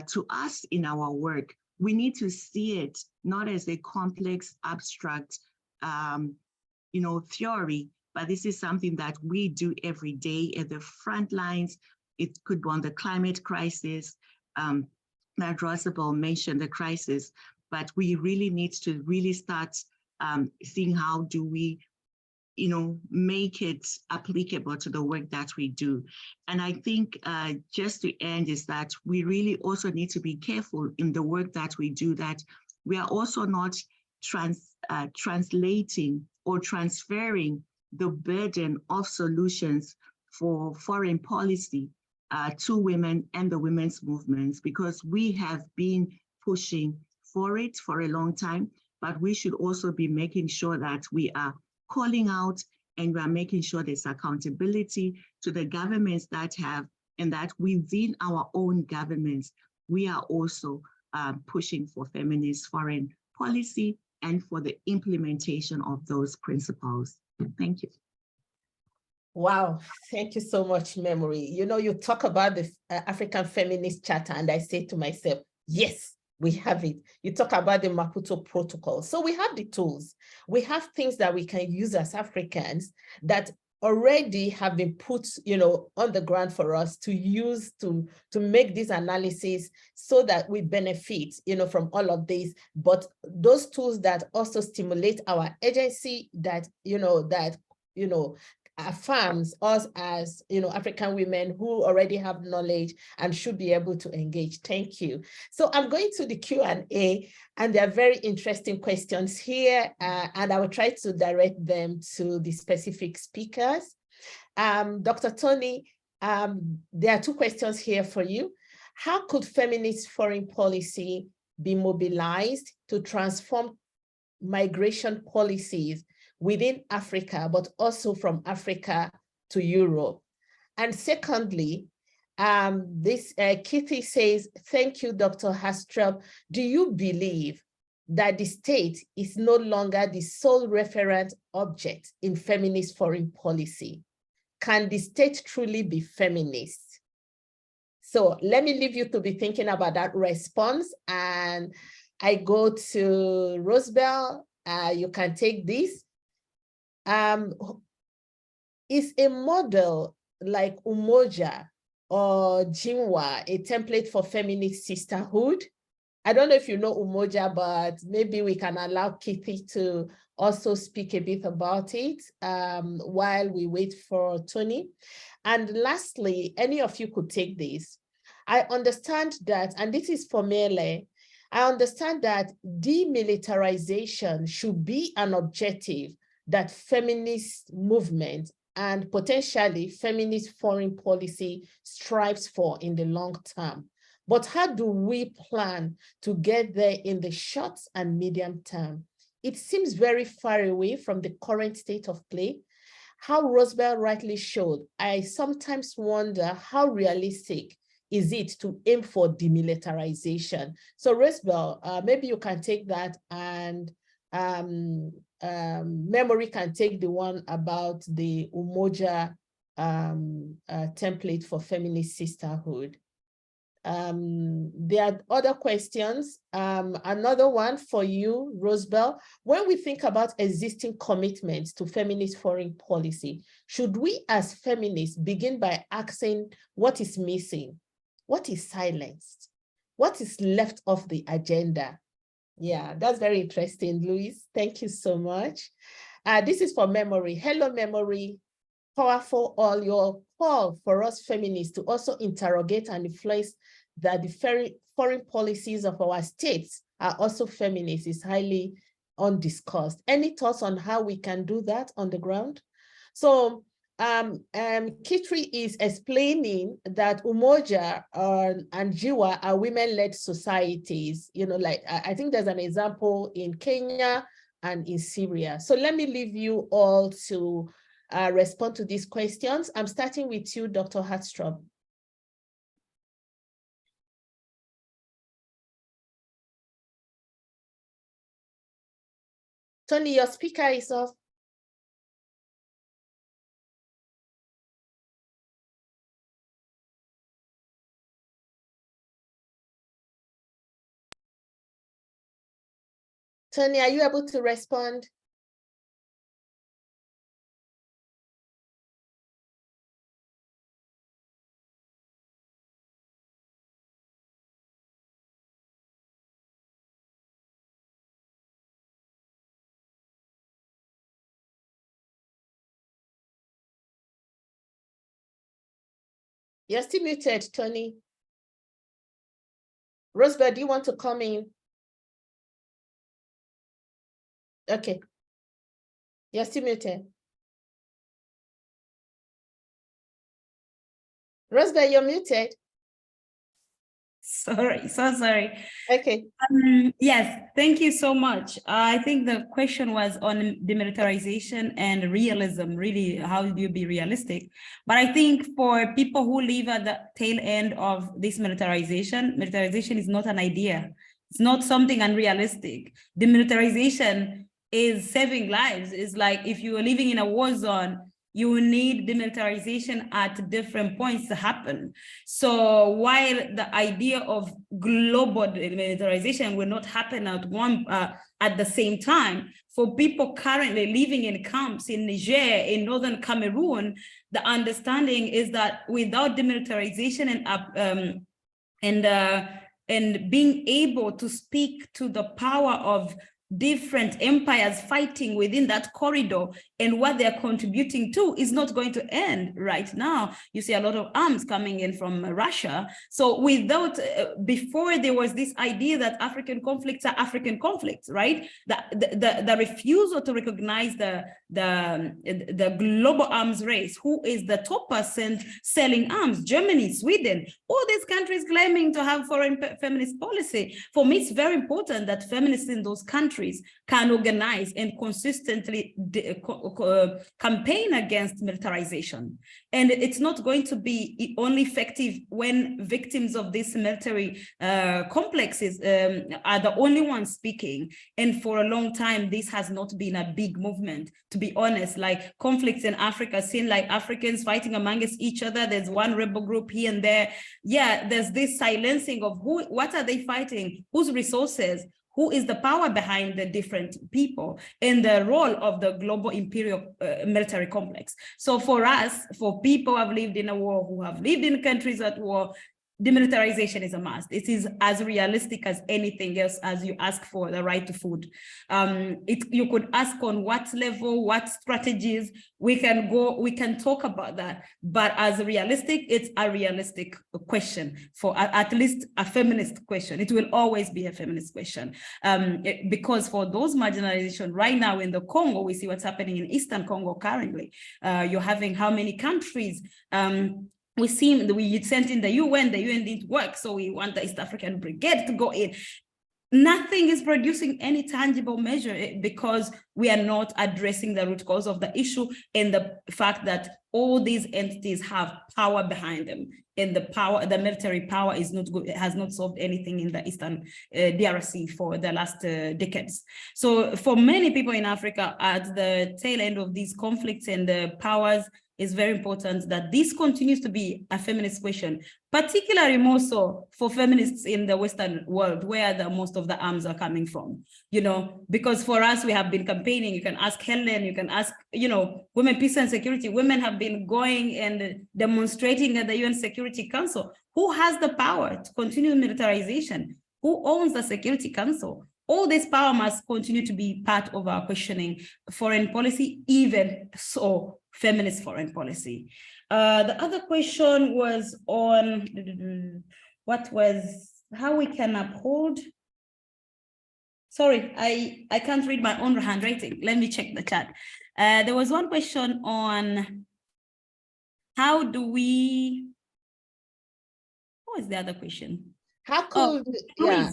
to us in our work. We need to see it not as a complex, abstract, theory, but this is something that we do every day at the front lines. It could be on the climate crisis, that Rosebell mentioned the crisis, but we really need to really start seeing how do we make it applicable to the work that we do. And I think just to end is that we really also need to be careful in the work that we do, that we are also not translating or transferring the burden of solutions for foreign policy to women and the women's movements, because we have been pushing for it for a long time, but we should also be making sure that we are calling out and we are making sure there's accountability to the governments that have, and that within our own governments, we are also pushing for feminist foreign policy and for the implementation of those principles. Thank you. Wow, thank you so much, Memory. You talk about the African Feminist Charter, and I say to myself, yes, we have it. You talk about the Maputo Protocol. So we have the tools. We have things that we can use as Africans that already have been put, on the ground for us to use to make this analysis so that we benefit, from all of this. But those tools that also stimulate our agency, that affirms us as African women who already have knowledge and should be able to engage. Thank you. So I'm going to the Q&A, and there are very interesting questions here, and I will try to direct them to the specific speakers. Dr. Toni, there are two questions here for you. How could feminist foreign policy be mobilized to transform migration policies within Africa, but also from Africa to Europe? And secondly, Kitty says, thank you, Dr. Haastrup. Do you believe that the state is no longer the sole referent object in feminist foreign policy? Can the state truly be feminist? So let me leave you to be thinking about that response. And I go to Rosebell. You can take this. Is a model like Umoja or Jinwa a template for feminist sisterhood? I don't know if you know Umoja, but maybe we can allow Kitty to also speak a bit about it while we wait for Toni. And lastly, any of you could take this. I understand that, and this is for Mele, I understand that demilitarization should be an objective that feminist movement and potentially feminist foreign policy strives for in the long term. But how do we plan to get there in the short and medium term? It seems very far away from the current state of play. How Rosebell rightly showed, I sometimes wonder how realistic is it to aim for demilitarization? So Rosebell, maybe you can take that, and Memory can take the one about the Umoja template for feminist sisterhood. There are other questions. Another one for you, Rosebell. When we think about existing commitments to feminist foreign policy, should we as feminists begin by asking what is missing? What is silenced? What is left off the agenda? Yeah, that's very interesting, Luis. Thank you so much. This is for Memory. Hello, Memory. Powerful all your call for us feminists to also interrogate and influence that the foreign policies of our states are also feminist is highly undiscussed. Any thoughts on how we can do that on the ground? So Kitri is explaining that Umoja and Jiwa are women-led societies. You know, like I think there's an example in Kenya and in Syria. So let me leave you all to respond to these questions. I'm starting with you, Dr. Haastrup. Toni, your speaker is off. Toni, are you able to respond? You're still muted, Toni. Rosebell, do you want to come in? Okay. You're still muted. Rosebell, you're muted. Sorry, so sorry. Okay. Yes, thank you so much. I think the question was on demilitarization and realism, really, how do you be realistic? But I think for people who live at the tail end of this militarization is not an idea. It's not something unrealistic. Demilitarization is saving lives. It's like if you are living in a war zone, you will need demilitarization at different points to happen. So while the idea of global demilitarization will not happen at the same time, for people currently living in camps in Niger, in northern Cameroon, the understanding is that without demilitarization and being able to speak to the power of different empires fighting within that corridor and what they're contributing to is not going to end right now. You see a lot of arms coming in from Russia. So without, before there was this idea that African conflicts are African conflicts, right? The refusal to recognize the global arms race, who is the top percent selling arms, Germany, Sweden, all these countries claiming to have foreign feminist policy. For me, it's very important that feminists in those countries can organize and consistently campaign against militarization. And it's not going to be only effective when victims of these military complexes are the only ones speaking. And for a long time, this has not been a big movement, to be honest. Like conflicts in Africa, seen like Africans fighting amongst each other. There's one rebel group here and there. Yeah, there's this silencing of what are they fighting, whose resources, who is the power behind the different people, and the role of the global imperial military complex. So for us, for people who have lived in a war, who have lived in countries at war, demilitarization is a must. It is as realistic as anything else as you ask for the right to food. You could ask on what level, what strategies, we can talk about that. But as realistic, it's a realistic question for at least a feminist question. It will always be a feminist question. Because for those marginalization right now in the Congo, we see what's happening in Eastern Congo currently. You're having how many countries we sent in the UN didn't work, so we want the East African Brigade to go in. Nothing is producing any tangible measure because we are not addressing the root cause of the issue and the fact that all these entities have power behind them. And the military power is not good, has not solved anything in the Eastern DRC for the last decades. So for many people in Africa, at the tail end of these conflicts and the powers, it's very important that this continues to be a feminist question, particularly more so for feminists in the Western world, where most of the arms are coming from, because for us, we have been campaigning. You can ask Helen, you can ask, Women, Peace and Security. Women have been going and demonstrating at the UN Security Council. Who has the power to continue militarization? Who owns the Security Council? All this power must continue to be part of our questioning foreign policy, even so feminist foreign policy. The other question was on how we can uphold. Sorry, I can't read my own handwriting. Let me check the chat. There was one question on how do we, what was the other question? How could, Louis.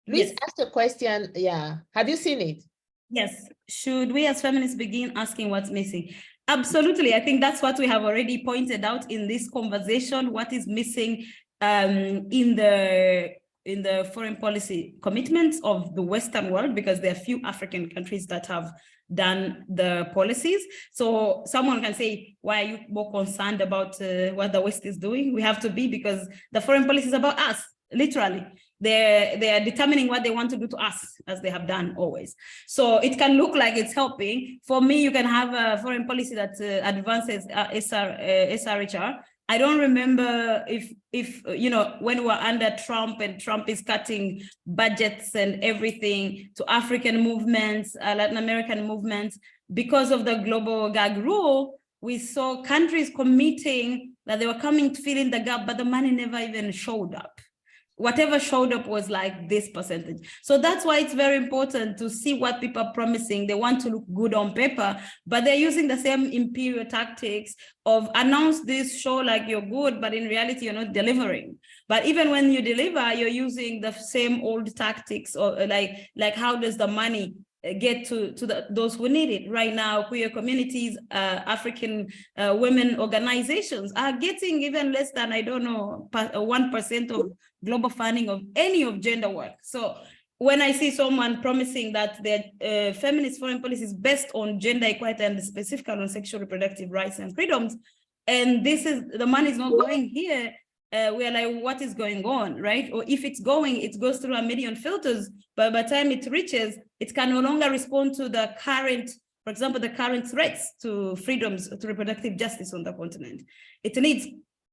Luis asked a question. Yeah, have you seen it? Yes. Should we as feminists begin asking what's missing? Absolutely. I think that's what we have already pointed out in this conversation. What is missing in the foreign policy commitments of the Western world, because there are few African countries that have done the policies. So someone can say, why are you more concerned about what the West is doing? We have to be, because the foreign policy is about us, literally. They are determining what they want to do to us, as they have ddone always. So it can look like it's helping. For me, you can have a foreign policy that advances SRHR. I don't remember if when we were under Trump and Trump is cutting budgets and everything to African movements, Latin American movements, because of the global gag rule, we saw countries committing that they were coming to fill in the gap, but the money never even showed up. Whatever showed up was like this percentage. So that's why it's very important to see what people are promising. They want to look good on paper, but they're using the same imperial tactics of announce this, show like you're good, but in reality, you're not delivering. But even when you deliver, you're using the same old tactics, or like how does the money get to those who need it? Right now, queer communities, African women organizations are getting even less than, 1% of global funding of any of gender work. So when I see someone promising that their feminist foreign policy is based on gender equality and specifically on sexual reproductive rights and freedoms, and the money is not going here, we are like, what is going on, right? Or if it's going, it goes through a million filters, but by the time it reaches, it can no longer respond to the current, for example, the current threats to freedoms, to reproductive justice on the continent. It needs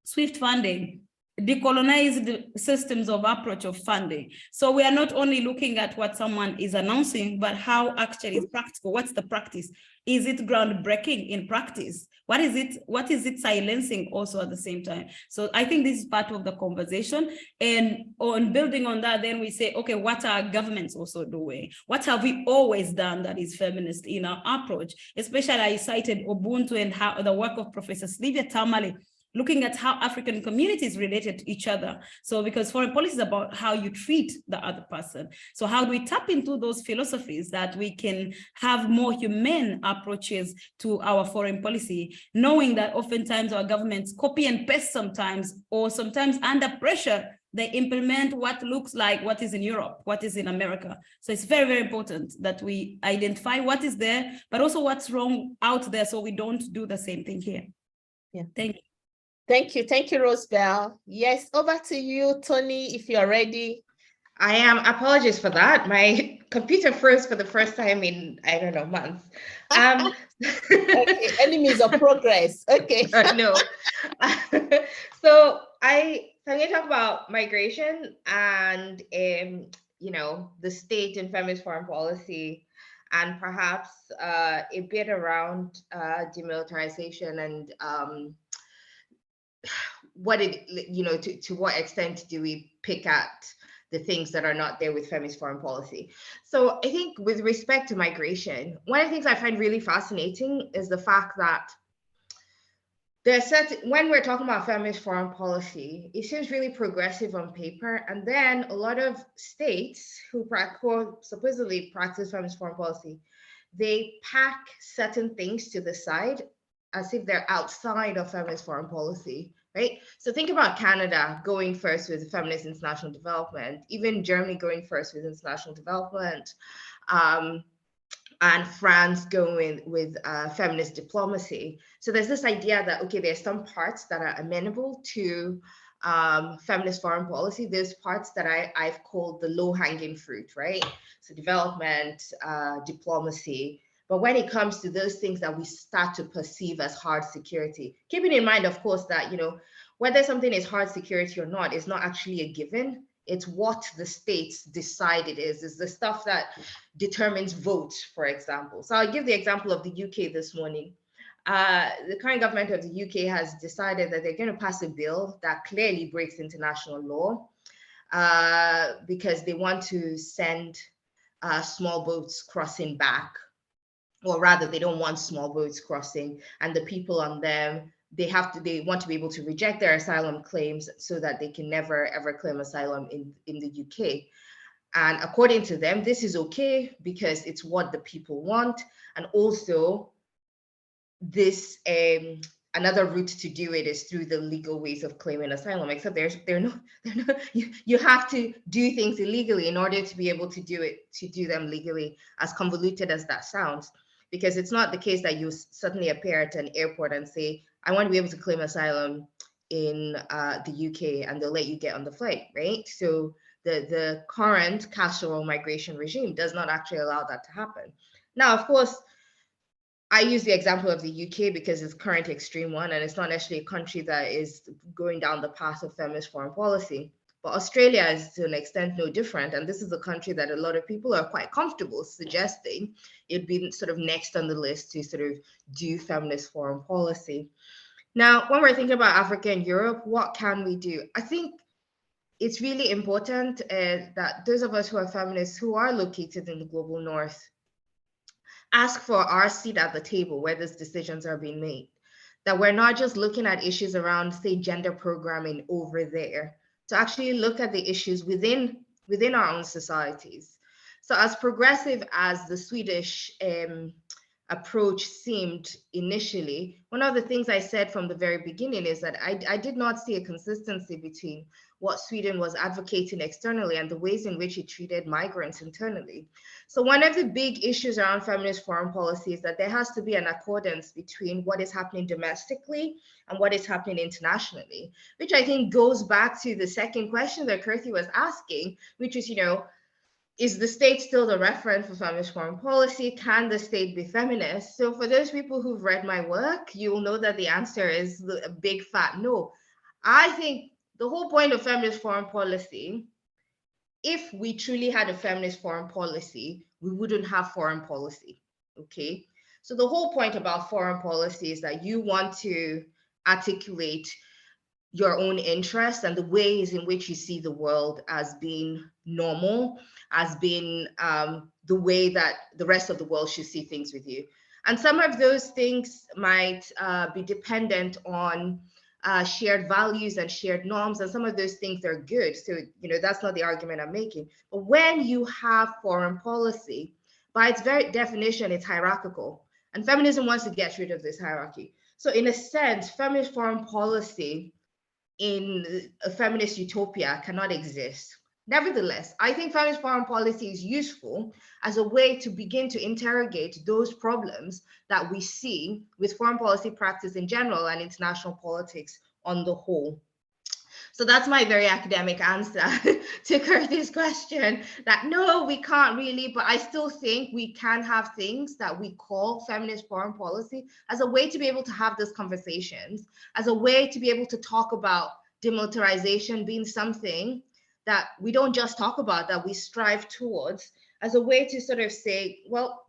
swift funding, decolonized systems of approach of funding. So we are not only looking at what someone is announcing, but how actually is practical. What's the practice? Is it groundbreaking in practice? What is it silencing also at the same time? So I think this is part of the conversation. And on building on that, then we say, okay, what are governments also doing? What have we always done that is feminist in our approach? Especially I cited Ubuntu and how the work of Professor Sylvia Tamale, looking at how African communities related to each other. So because foreign policy is about how you treat the other person. So how do we tap into those philosophies that we can have more humane approaches to our foreign policy, knowing that oftentimes our governments copy and paste sometimes, or sometimes under pressure, they implement what looks like what is in Europe, what is in America. So it's very, very important that we identify what is there, but also what's wrong out there, so we don't do the same thing here. Yeah. Thank you. Thank you. Thank you, Rosebell. Yes, over to you, Toni, if you're ready. I am. Apologies for that. My computer froze for the first time in, I don't know, months. Okay, enemies of progress. Okay. No. So I'm going to talk about migration and, you know, the state in feminist foreign policy, and perhaps a bit around demilitarization and what it, you know, to what extent do we pick at the things that are not there with feminist foreign policy. So I think with respect to migration, one of the things I find really fascinating is the fact that when we're talking about feminist foreign policy, it seems really progressive on paper. And then a lot of states who supposedly practice feminist foreign policy, they pack certain things to the side as if they're outside of feminist foreign policy. Right? So think about Canada going first with feminist international development, even Germany going first with international development, and France going with feminist diplomacy. So there's this idea that, okay, there's some parts that are amenable to feminist foreign policy. There's parts that I've called the low-hanging fruit, right? So development, diplomacy. But when it comes to those things that we start to perceive as hard security, keeping in mind, of course, that, you know, whether something is hard security or not is not actually a given. It's what the states decide it is the stuff that determines votes, for example. So I'll give the example of the UK this morning. The current government of the UK has decided that they're going to pass a bill that clearly breaks international law because they want to send small boats crossing back. Or rather, they don't want small boats crossing, and the people on them, they want to be able to reject their asylum claims so that they can never ever claim asylum in the UK. And according to them, this is okay because it's what the people want. And also this another route to do it is through the legal ways of claiming asylum, except they're no you have to do things illegally in order to be able to do them legally, as convoluted as that sounds. Because it's not the case that you suddenly appear at an airport and say, I want to be able to claim asylum in the UK, and they'll let you get on the flight, right? So the current carceral migration regime does not actually allow that to happen. Now, of course, I use the example of the UK because it's current extreme one, and it's not necessarily a country that is going down the path of feminist foreign policy. But Australia is to an extent no different. And this is a country that a lot of people are quite comfortable suggesting it'd be sort of next on the list to sort of do feminist foreign policy. Now, when we're thinking about Africa and Europe, what can we do? I think it's really important that those of us who are feminists who are located in the global north ask for our seat at the table where these decisions are being made. That we're not just looking at issues around, say, gender programming over there, to actually look at the issues within our own societies. So as progressive as the Swedish approach seemed initially, one of the things I said from the very beginning is that I did not see a consistency between what Sweden was advocating externally and the ways in which it treated migrants internally. So one of the big issues around feminist foreign policy is that there has to be an accordance between what is happening domestically and what is happening internationally, which I think goes back to the second question that Kirthi was asking, which is, you know, is the state still the reference for feminist foreign policy? Can the state be feminist? So for those people who've read my work, you will know that the answer is a big fat no. I think the whole point of feminist foreign policy, if we truly had a feminist foreign policy, we wouldn't have foreign policy, okay? So the whole point about foreign policy is that you want to articulate your own interests and the ways in which you see the world as being normal, as being the way that the rest of the world should see things with you. And some of those things might be dependent on shared values and shared norms, and some of those things are good. So, that's not the argument I'm making. But when you have foreign policy, by its very definition, it's hierarchical. And feminism wants to get rid of this hierarchy. So in a sense, feminist foreign policy in a feminist utopia cannot exist. Nevertheless, I think feminist foreign policy is useful as a way to begin to interrogate those problems that we see with foreign policy practice in general and international politics on the whole. So that's my very academic answer to Curtis' question, that no, we can't really, but I still think we can have things that we call feminist foreign policy as a way to be able to have those conversations, as a way to be able to talk about demilitarization being something that we don't just talk about, that we strive towards, as a way to sort of say, well,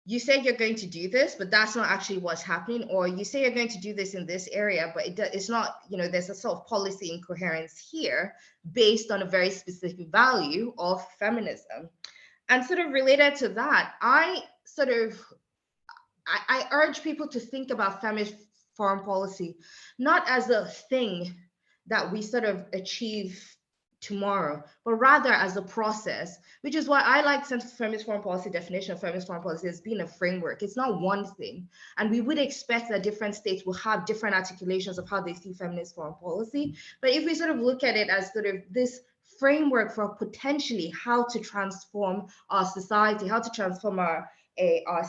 you said you're going to do this, but that's not actually what's happening. Or you say you're going to do this in this area, but it's not, there's a sort of policy incoherence here based on a very specific value of feminism. And sort of related to that, I urge people to think about feminist foreign policy, not as a thing that we sort of achieve tomorrow, but rather as a process, which is why I like feminist foreign policy definition of feminist foreign policy as being a framework. It's not one thing. And we would expect that different states will have different articulations of how they see feminist foreign policy. But if we sort of look at it as sort of this framework for potentially how to transform our society, how to transform our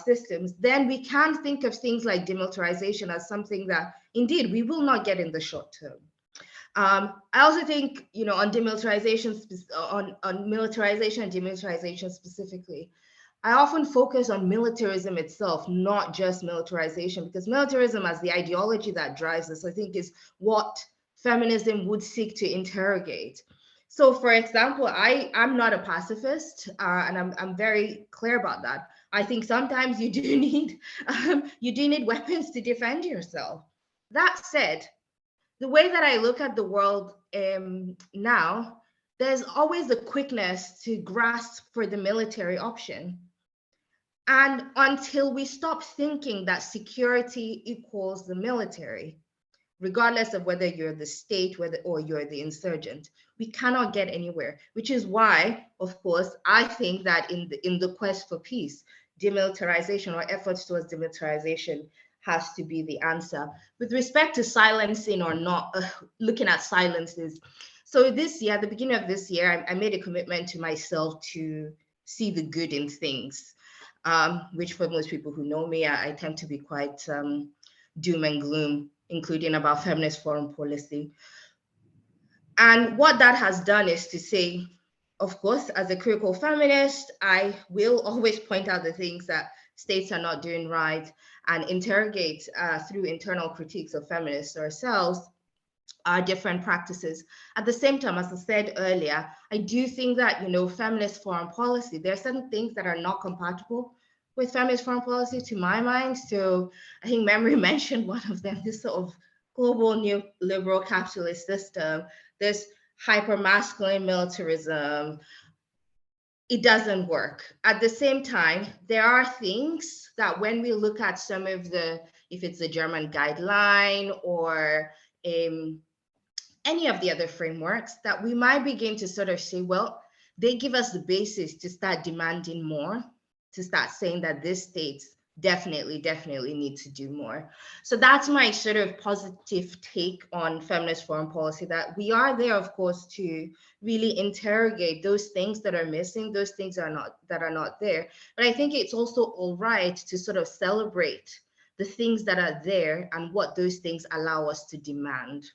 systems, then we can think of things like demilitarization as something that indeed we will not get in the short term. I also think, on demilitarization, on militarization and demilitarization specifically, I often focus on militarism itself, not just militarization, because militarism as the ideology that drives us, I think, is what feminism would seek to interrogate. So, for example, I'm not a pacifist, and I'm very clear about that. I think sometimes you do need weapons to defend yourself. That said, the way that I look at the world now, there's always a quickness to grasp for the military option. And until we stop thinking that security equals the military, regardless of whether you're the state or you're the insurgent, we cannot get anywhere, which is why, of course, I think that in the quest for peace, demilitarization or efforts towards demilitarization has to be the answer. With respect to silencing or not, looking at silences. So this year, at the beginning of this year, I made a commitment to myself to see the good in things, which for most people who know me, I tend to be quite doom and gloom, including about feminist foreign policy. And what that has done is to say, of course, as a critical feminist, I will always point out the things that states are not doing right and interrogate through internal critiques of feminists ourselves our different practices. At the same time, as I said earlier, I do think that, feminist foreign policy, there are certain things that are not compatible with feminist foreign policy to my mind. So I think Memory mentioned one of them, this sort of global neoliberal capitalist system, this hyper-masculine militarism. It doesn't work. At the same time, there are things that when we look at some of if it's a German guideline or any of the other frameworks, that we might begin to sort of say, well, they give us the basis to start demanding more, to start saying that these states definitely need to do more. So that's my sort of positive take on feminist foreign policy, that we are there, of course, to really interrogate those things that are missing, those things that are not there. But I think it's also all right to sort of celebrate the things that are there and what those things allow us to demand.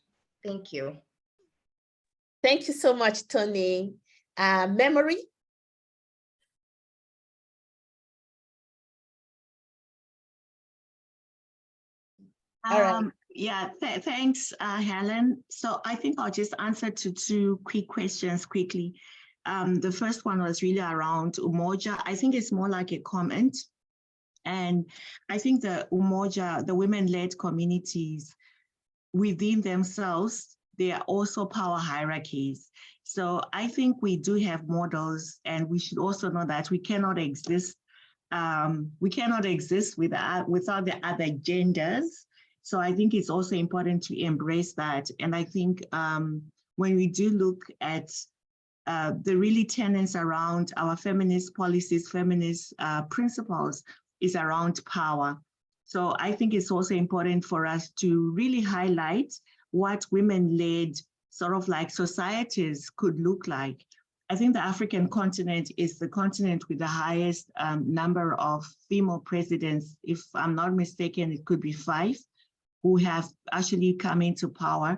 Thank you. Thank you so much, Toni. Memory? All right. Yeah, thanks, Helen. So I think I'll just answer to two quick questions quickly. The first one was really around Umoja. I think it's more like a comment. And I think the Umoja, the women-led communities within themselves, they are also power hierarchies. So I think we do have models, and we should also know that we cannot exist without the other genders. So I think it's also important to embrace that. And I think when we do look at the really tenets around our feminist policies, feminist principles, is around power. So I think it's also important for us to really highlight what women-led sort of like societies could look like. I think the African continent is the continent with the highest number of female presidents. If I'm not mistaken, it could be 5 who have actually come into power.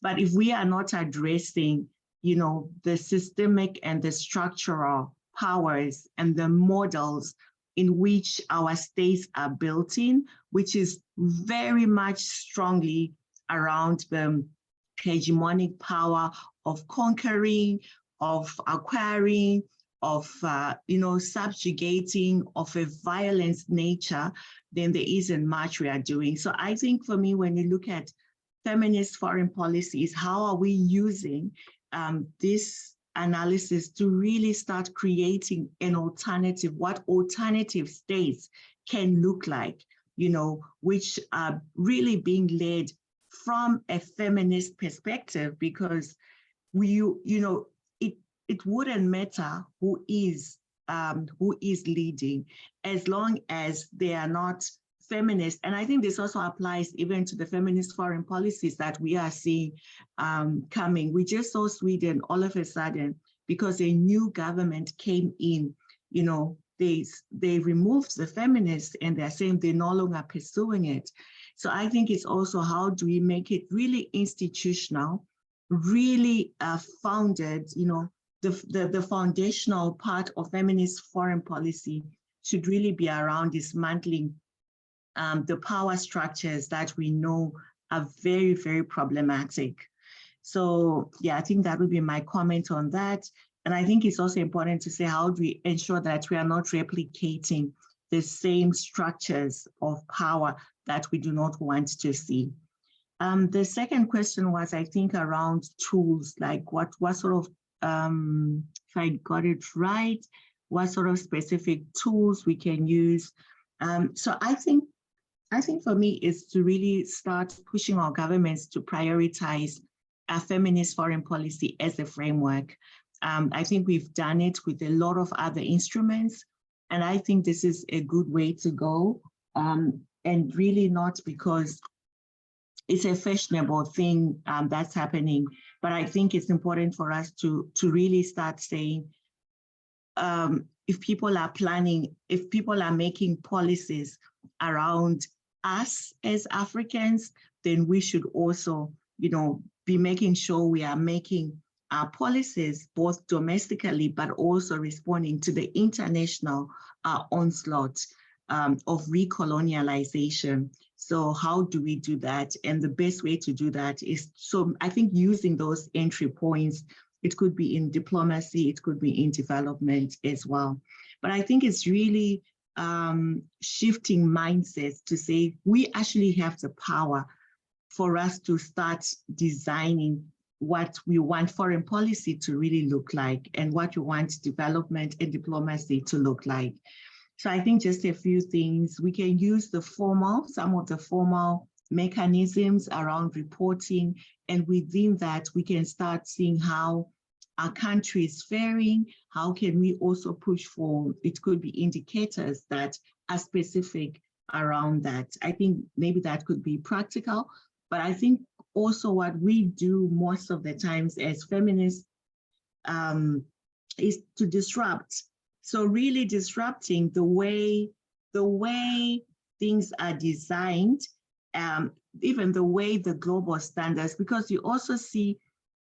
But if we are not addressing, you know, the systemic and the structural powers and the models in which our states are built in, which is very much strongly around the hegemonic power of conquering, of acquiring, of subjugating, of a violent nature, then there isn't much we are doing. So I think for me, when you look at feminist foreign policies, how are we using this analysis to really start creating an alternative, what alternative states can look like, you know, which are really being led from a feminist perspective, because it wouldn't matter who is leading, as long as they are not feminist. And I think this also applies even to the feminist foreign policies that we are seeing coming. We just saw Sweden all of a sudden, because a new government came in, you know, they removed the feminists and they're saying they're no longer pursuing it. So I think it's also, how do we make it really institutional, really founded, you know, the foundational part of feminist foreign policy should really be around dismantling the power structures that we know are very, very problematic. So yeah, I think that would be my comment on that. And I think it's also important to say, how do we ensure that we are not replicating the same structures of power that we do not want to see? The second question was, I think, around tools, like what sort of, if I got it right, what sort of specific tools we can use. So I think for me is to really start pushing our governments to prioritize a feminist foreign policy as a framework. I think we've done it with a lot of other instruments, and I think this is a good way to go, and really not because it's a fashionable thing that's happening, but I think it's important for us to really start saying, if people are planning, if people are making policies around us as Africans, then we should also, you know, be making sure we are making our policies both domestically, but also responding to the international onslaught of recolonialization. So how do we do that? And the best way to do that is, so I think, using those entry points. It could be in diplomacy, it could be in development as well. But I think it's really shifting mindsets to say, we actually have the power for us to start designing what we want foreign policy to really look like, and what we want development and diplomacy to look like. So I think just a few things. We can use some of the formal mechanisms around reporting, and within that, we can start seeing how our country is faring. How can we also push for, it could be indicators that are specific around that. I think maybe that could be practical, but I think also what we do most of the times as feminists is to disrupt. So really disrupting the way things are designed, even the way the global standards, because you also see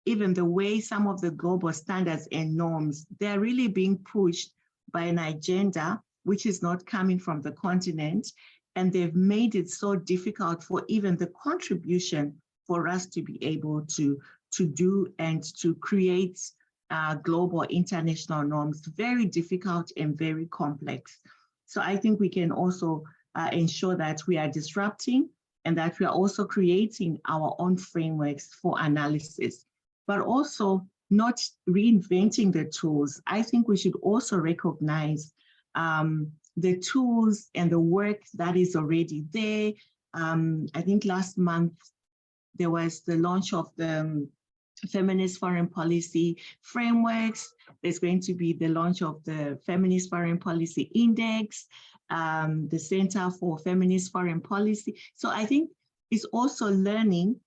even the way some of the global standards and norms, they're really being pushed by an agenda which is not coming from the continent. And they've made it so difficult for even the contribution for us to be able to do and to create global international norms, very difficult and very complex. So I think we can also ensure that we are disrupting, and that we are also creating our own frameworks for analysis, but also not reinventing the tools. I think we should also recognize the tools and the work that is already there, I think last month, there was the launch of the Feminist Foreign Policy frameworks. There's going to be the launch of the Feminist Foreign Policy Index, the Center for Feminist Foreign Policy. So I think it's also learning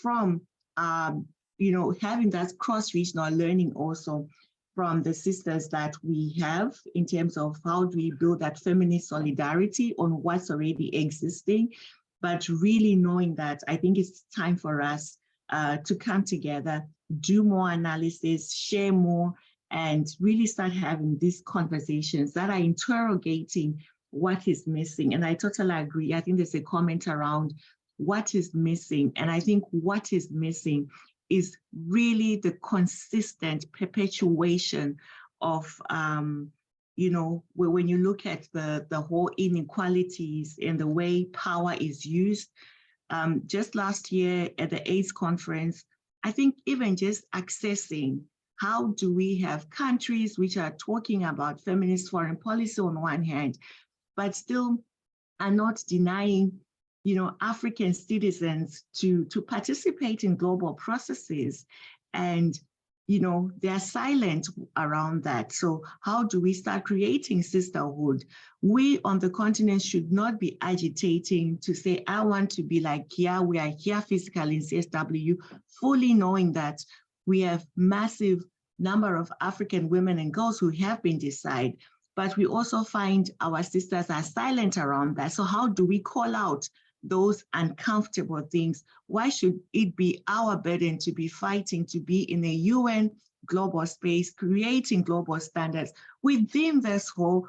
from, having that cross-regional learning also from the sisters that we have in terms of how do we build that feminist solidarity on what's already existing, but really knowing that I think it's time for us to come together, do more analysis, share more, and really start having these conversations that are interrogating what is missing. And I totally agree. I think there's a comment around what is missing. And I think what is missing is really the consistent perpetuation of, when you look at the whole inequalities and the way power is used. Just last year at the AIDS conference, I think even just accessing how do we have countries which are talking about feminist foreign policy on one hand, but still are not denying African citizens to participate in global processes. And, they're silent around that. So how do we start creating sisterhood? We on the continent should not be agitating to say, I want to be like here, we are here physically in CSW, fully knowing that we have massive number of African women and girls who have been denied, but we also find our sisters are silent around that. So how do we call out those uncomfortable things? Why should it be our burden to be fighting to be in a UN global space, creating global standards within this whole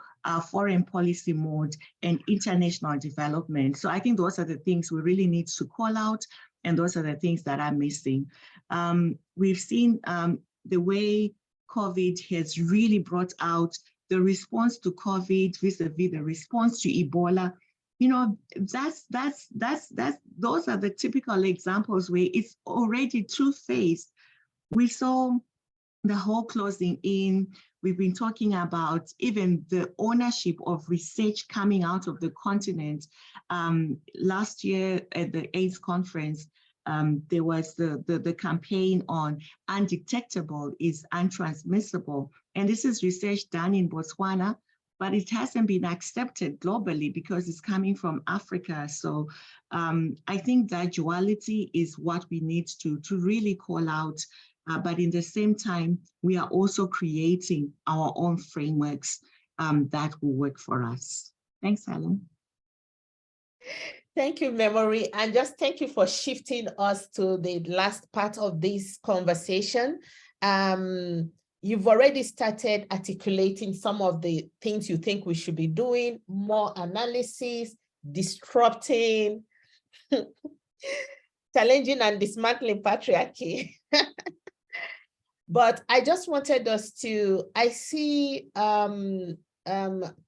foreign policy mode and international development? So I think those are the things we really need to call out, and those are the things that are missing. We've seen the way COVID has really brought out the response to COVID vis-a-vis the response to Ebola. Those are the typical examples where it's already two-faced. We saw the whole closing in. We've been talking about even the ownership of research coming out of the continent. Last year at the AIDS conference, there was the campaign on undetectable is untransmissible. And this is research done in Botswana, but it hasn't been accepted globally because it's coming from Africa. So I think that duality is what we need to really call out. But in the same time, we are also creating our own frameworks that will work for us. Thanks, Helen. Thank you, Memory. And just thank you for shifting us to the last part of this conversation. You've already started articulating some of the things you think we should be doing, more analysis, disrupting, challenging and dismantling patriarchy. But I just wanted us to, I see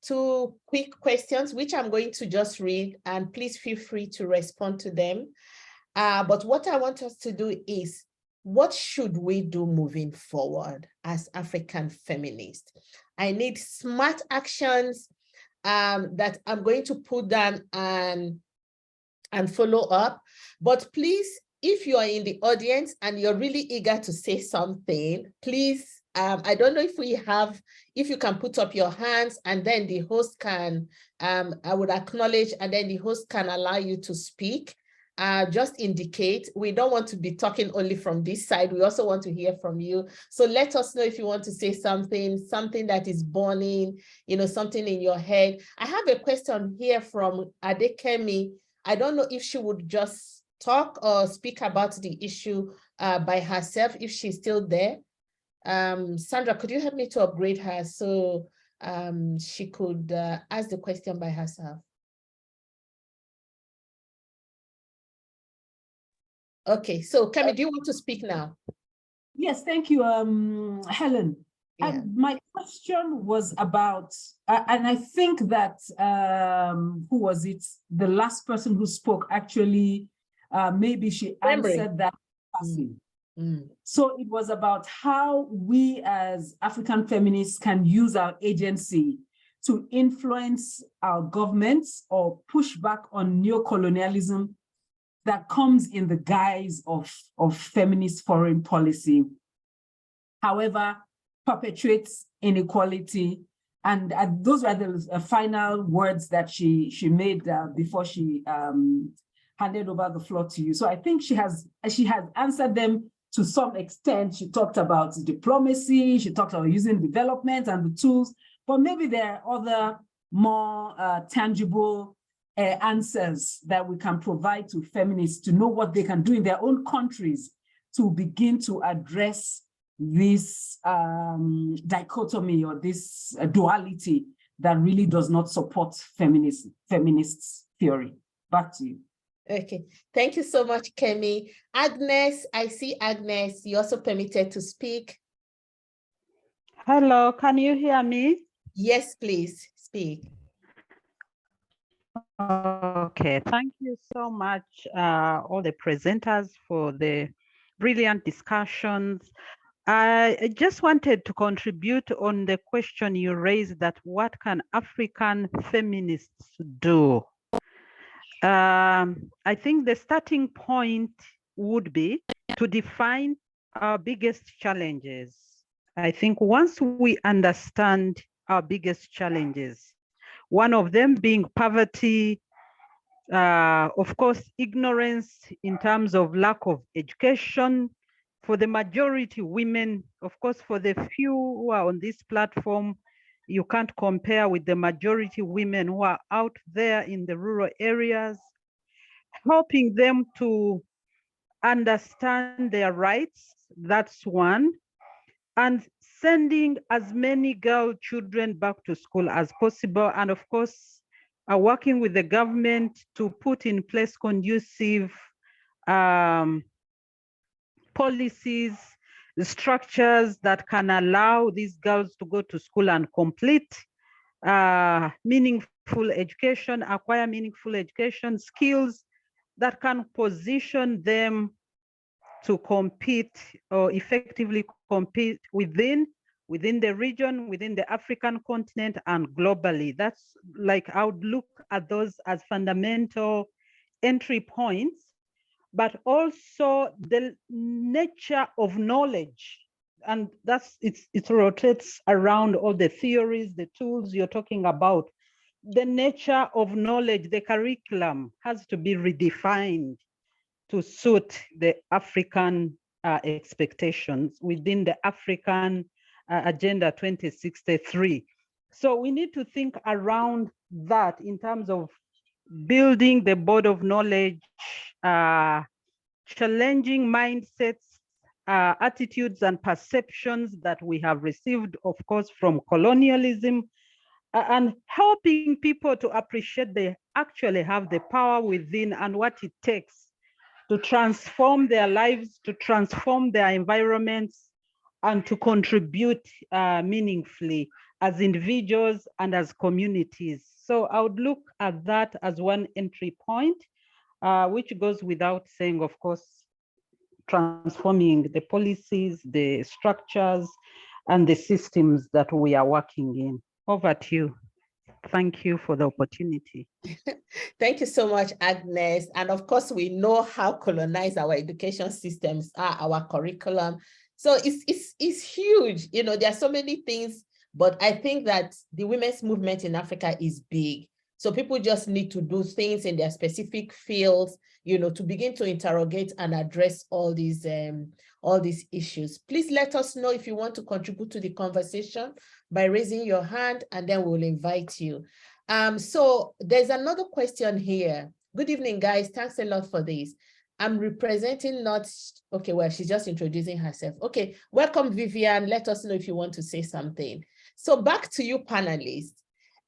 two quick questions, which I'm going to just read, and please feel free to respond to them. But what I want us to do is, what should we do moving forward as African feminists? I need smart actions that I'm going to put down and follow up. But please, if you are in the audience and you're really eager to say something, please, I don't know if you can put up your hands and then the host can, I would acknowledge, and then the host can allow you to speak. Just indicate. We don't want to be talking only from this side. We also want to hear from you. So let us know if you want to say something that is burning, something in your head. I have a question here from Adekemi. I don't know if she would just talk or speak about the issue by herself, if she's still there. Sandra, could you help me to upgrade her so she could ask the question by herself? Okay, so Kemi, do you want to speak now? Yes, thank you, Helen. Yeah. And my question was about, and I think that, who was it? The last person who spoke, actually, maybe she answered that. So it was about how we as African feminists can use our agency to influence our governments or push back on neocolonialism that comes in the guise of feminist foreign policy. However, perpetuates inequality. And those were the final words that she made before she handed over the floor to you. So I think she has answered them to some extent. She talked about diplomacy, she talked about using development and the tools, but maybe there are other more tangible answers that we can provide to feminists to know what they can do in their own countries to begin to address this dichotomy or this duality that really does not support feminist theory. Back to you. Okay, thank you so much, Kemi. Agnes, I see Agnes, you also permitted to speak. Hello, can you hear me? Yes, please speak. Okay, thank you so much, all the presenters, for the brilliant discussions. I just wanted to contribute on the question you raised, that what can African feminists do? I think the starting point would be to define our biggest challenges. I think once we understand our biggest challenges, one of them being poverty, of course, ignorance in terms of lack of education for the majority women. Of course, for the few who are on this platform, you can't compare with the majority women who are out there in the rural areas, helping them to understand their rights. That's one. And sending as many girl children back to school as possible. And of course, working with the government to put in place conducive policies, structures that can allow these girls to go to school and complete meaningful education, acquire meaningful education, skills that can position them to compete or effectively compete within the region, within the African continent, and globally. That's like, I would look at those as fundamental entry points, but also the nature of knowledge. And it rotates around all the theories, the tools you're talking about. The nature of knowledge, the curriculum has to be redefined to suit the African expectations within the African Agenda 2063. So we need to think around that in terms of building the board of knowledge, challenging mindsets, attitudes and perceptions that we have received, of course, from colonialism, and helping people to appreciate they actually have the power within and what it takes to transform their lives, to transform their environments, and to contribute meaningfully as individuals and as communities. So I would look at that as one entry point, which goes without saying, of course, transforming the policies, the structures, and the systems that we are working in. Over to you. Thank you for the opportunity. Thank you so much, Agnes. And of course, we know how colonized our education systems are, our curriculum. So it's huge. You know, there are so many things, but I think that the women's movement in Africa is big. So people just need to do things in their specific fields, you know, to begin to interrogate and address all these issues. Please let us know if you want to contribute to the conversation by raising your hand, and then we'll invite you. So there's another question here. Good evening, guys. Thanks a lot for this. I'm representing okay, well, she's just introducing herself. Okay, welcome, Vivian. Let us know if you want to say something. So back to you, panelists.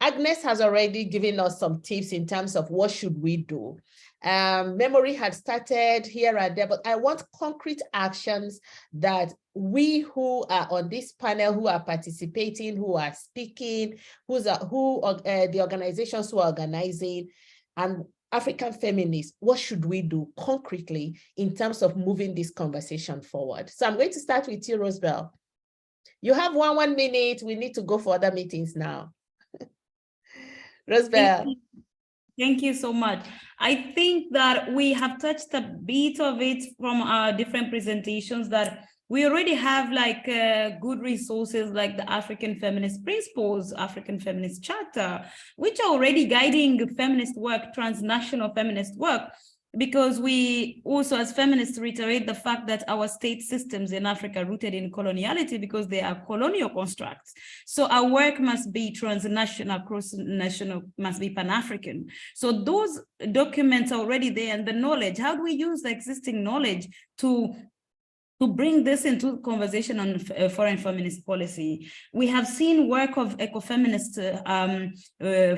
Agnes has already given us some tips in terms of what should we do. Memory had started here and there, but I want concrete actions that we who are on this panel, who are participating, who are speaking, the organizations who are organizing, and African feminists, what should we do concretely in terms of moving this conversation forward? So I'm going to start with you, Rosebell. You have one minute. We need to go for other meetings now. Rosebell. Thank you so much. I think that we have touched a bit of it from our different presentations, that we already have like good resources like the African Feminist Principles, African Feminist Charter, which are already guiding feminist work, transnational feminist work, because we also as feminists reiterate the fact that our state systems in Africa are rooted in coloniality because they are colonial constructs. So our work must be transnational, cross-national, must be Pan-African. So those documents are already there, and the knowledge, how do we use the existing knowledge to bring this into conversation on foreign feminist policy? We have seen work of ecofeminists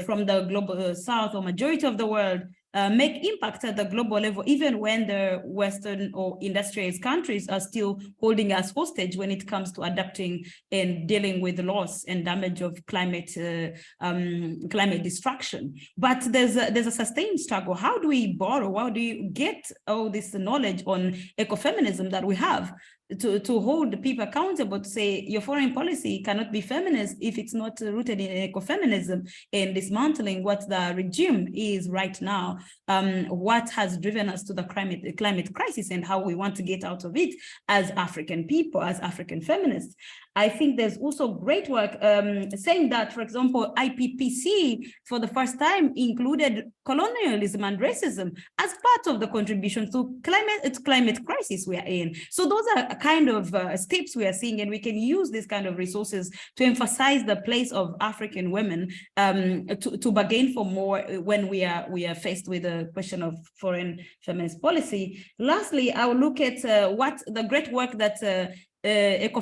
from the global south or majority of the world make impact at the global level, even when the Western or industrialized countries are still holding us hostage when it comes to adapting and dealing with loss and damage of climate destruction. But there's a sustained struggle. How do we borrow? How do you get all this knowledge on ecofeminism that we have to hold people accountable, to say your foreign policy cannot be feminist if it's not rooted in ecofeminism and dismantling what the regime is right now, what has driven us to the climate crisis and how we want to get out of it as African people, as African feminists. I think there's also great work saying that, for example, IPPC for the first time included colonialism and racism as part of the contribution to climate crisis we are in. So those are kind of steps we are seeing, and we can use these kind of resources to emphasize the place of African women to bargain for more when we are faced with the question of foreign feminist policy. Lastly, I will look at what the great work that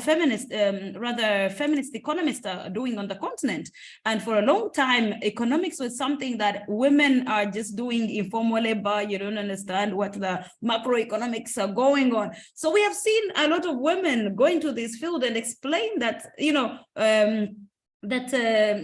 feminist economists are doing on the continent. And for a long time, economics was something that women are just doing informal labor. You don't understand what the macroeconomics are going on. So we have seen a lot of women go into this field and explain that, that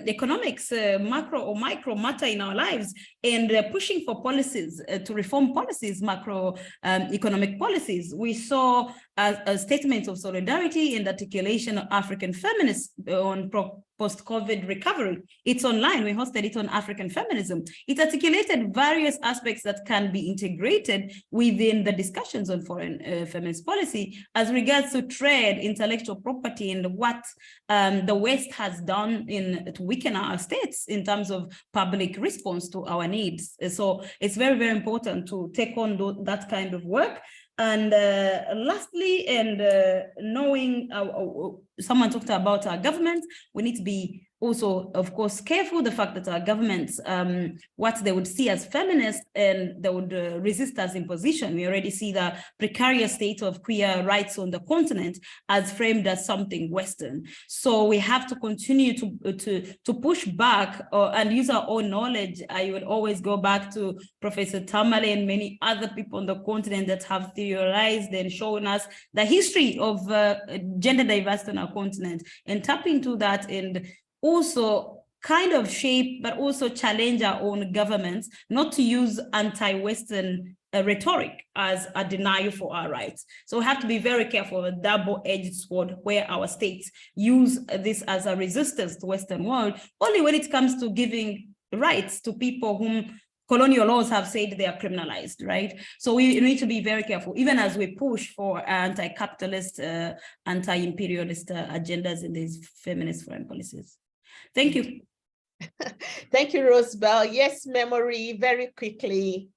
economics, macro or micro, matter in our lives, and pushing for policies to reform policies, macro economic policies. We saw a statement of solidarity and articulation of African feminists on post-COVID recovery. It's online. We hosted it on African feminism. It articulated various aspects that can be integrated within the discussions on foreign feminist policy as regards to trade, intellectual property, and what the West has done to weaken our states in terms of public response to our needs. So it's very, very important to take on that kind of work. And lastly, and knowing, someone talked about our government, we need to be also, of course, careful the fact that our governments, what they would see as feminist, and they would resist as imposition. We already see the precarious state of queer rights on the continent as framed as something Western. So we have to continue to push back and use our own knowledge. I would always go back to Professor Tamale and many other people on the continent that have theorized and shown us the history of gender diversity on our continent, and tap into that and also kind of shape, but also challenge our own governments not to use anti-Western rhetoric as a denial for our rights. So we have to be very careful, a double-edged sword where our states use this as a resistance to Western world, only when it comes to giving rights to people whom colonial laws have said they are criminalized, right? So we need to be very careful, even as we push for anti-capitalist, anti-imperialist agendas in these feminist foreign policies. Thank you. Thank you, Rosebell. Yes, Memory, very quickly.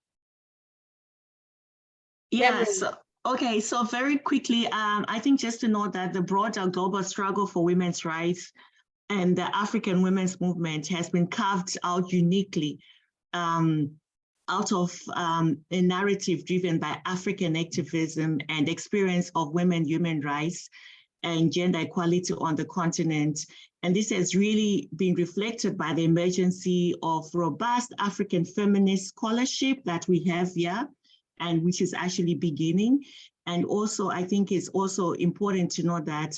Yes. Okay, so very quickly, I think just to note that the broader global struggle for women's rights and the African women's movement has been carved out uniquely out of a narrative driven by African activism and experience of women human rights and gender equality on the continent. And this has really been reflected by the emergence of robust African feminist scholarship that we have here, and which is actually beginning. And also, I think it's also important to know that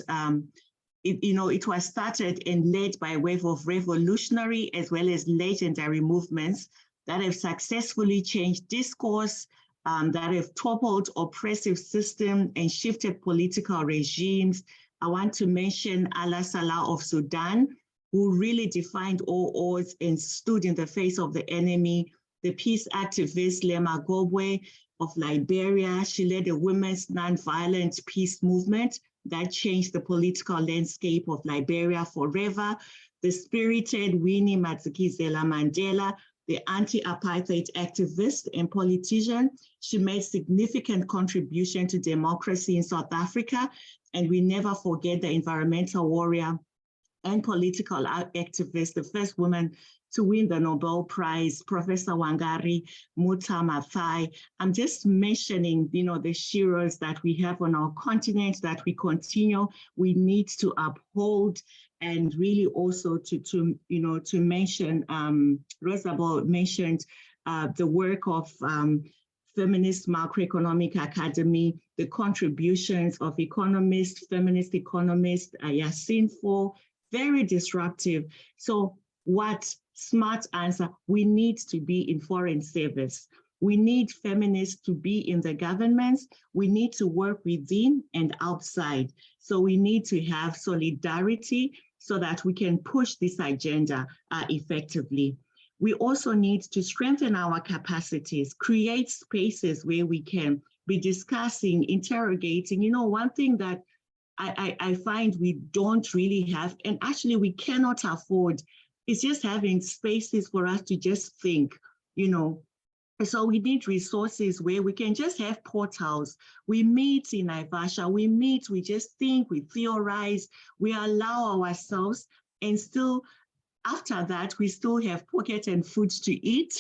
it was started and led by a wave of revolutionary as well as legendary movements that have successfully changed discourse, that have toppled oppressive systems and shifted political regimes. I want to mention Allah Salah of Sudan, who really defined all odds and stood in the face of the enemy. The peace activist Lema Gobwe of Liberia, she led a women's nonviolent peace movement that changed the political landscape of Liberia forever. The spirited Winnie Madikizela Mandela, the anti-apartheid activist and politician, she made significant contribution to democracy in South Africa. And we never forget the environmental warrior and political activist, the first woman to win the Nobel Prize, Professor Wangari Maathai. I'm just mentioning, the heroes that we have on our continent that we continue, we need to uphold, and really also to mention, Rosebell mentioned the work of Feminist Macroeconomic Academy, the contributions of economists, feminist economists, Yasin For, very disruptive. So what smart answer? We need to be in foreign service. We need feminists to be in the governments. We need to work within and outside. So we need to have solidarity so that we can push this agenda effectively. We also need to strengthen our capacities, create spaces where we can be discussing, interrogating. One thing that I find we don't really have, and actually we cannot afford, is just having spaces for us to just think, So we need resources where we can just have portals. We meet in Naivasha, we just think, we theorize, we allow ourselves, and still after that, we still have pocket and food to eat.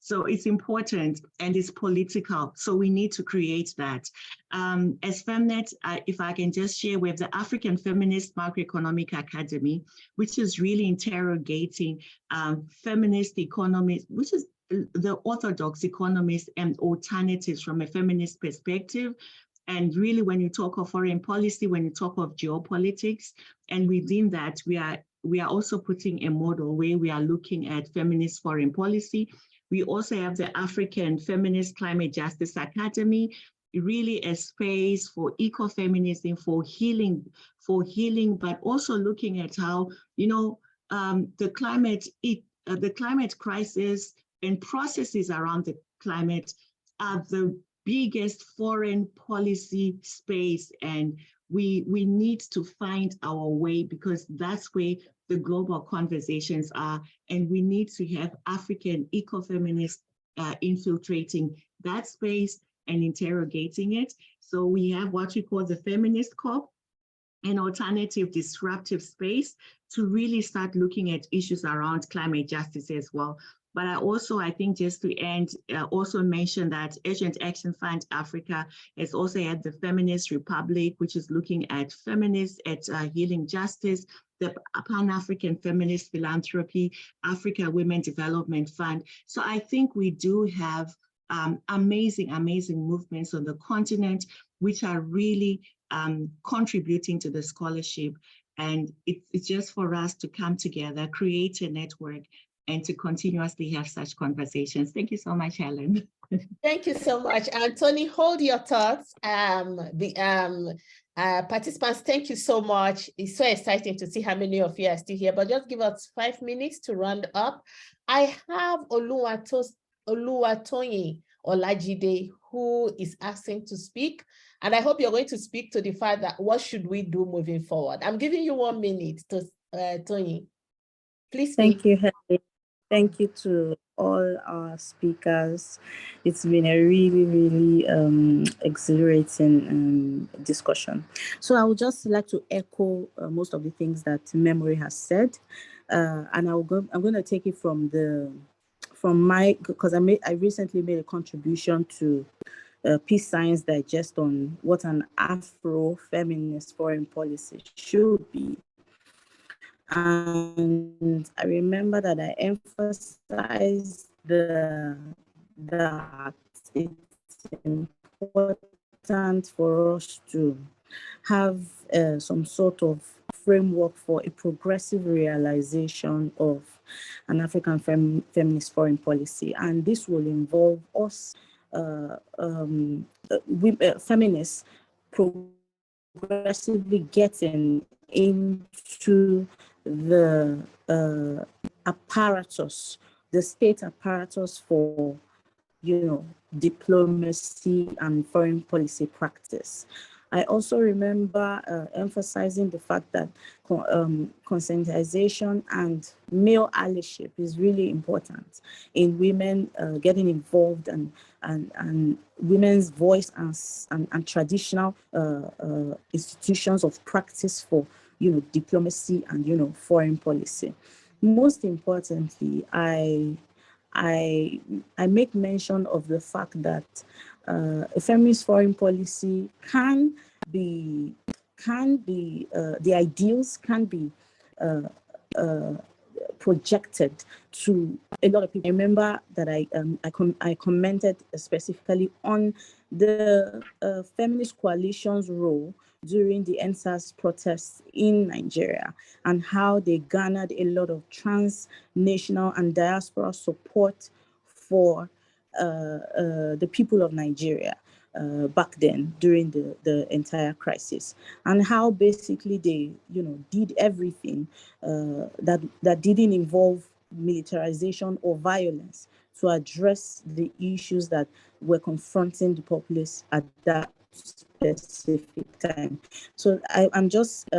So it's important and it's political. So we need to create that. As Femnet, if I can just share with the African Feminist Macroeconomic Academy, which is really interrogating feminist economies, which is the orthodox economists and alternatives from a feminist perspective. And really, when you talk of foreign policy, when you talk of geopolitics, and within that, we are also putting a model where we are looking at feminist foreign policy. We also have the African Feminist Climate Justice Academy, really a space for ecofeminism, for healing, but also looking at how, the climate crisis and processes around the climate are the biggest foreign policy space, and we need to find our way, because that's where the global conversations are, and we need to have African ecofeminists infiltrating that space and interrogating it. So we have what we call the Feminist Corp, an alternative disruptive space to really start looking at issues around climate justice as well. But I think just to end, also mention that Asian Action Fund Africa has also had the Feminist Republic, which is looking at feminists, at healing justice, the Pan-African Feminist Philanthropy, Africa Women Development Fund. So I think we do have amazing movements on the continent, which are really contributing to the scholarship. And it's just for us to come together, create a network, and to continuously have such conversations. Thank you so much, Helen. Thank you so much. And Toni, hold your thoughts. Participants, thank you so much. It's so exciting to see how many of you are still here, but just give us 5 minutes to round up. I have Oluwatoyin Olajide, who is asking to speak. And I hope you're going to speak to the fact that what should we do moving forward? I'm giving you 1 minute to Toni. Please speak. Thank you, Helen. Thank you to all our speakers. It's been a really exhilarating discussion. So I would just like to echo most of the things that Memory has said, and I'm going to take it from my, because I recently made a contribution to Peace Science Digest on what an Afro-feminist foreign policy should be. And I remember that I emphasized that it's important for us to have some sort of framework for a progressive realization of an African feminist foreign policy. And this will involve us, feminists, progressively getting into the apparatus, the state apparatus for, diplomacy and foreign policy practice. I also remember emphasizing the fact that conscientization and male allyship is really important in women getting involved and women's voice and traditional institutions of practice for diplomacy and foreign policy. Most importantly, I make mention of the fact that a feminist foreign policy can be the ideals can be projected to a lot of people. I remember that I commented specifically on the feminist coalition's role during the NSAS protests in Nigeria and how they garnered a lot of transnational and diaspora support for the people of Nigeria back then during the entire crisis, and how basically they did everything that didn't involve militarization or violence to address the issues that were confronting the populace at that specific time. So I'm just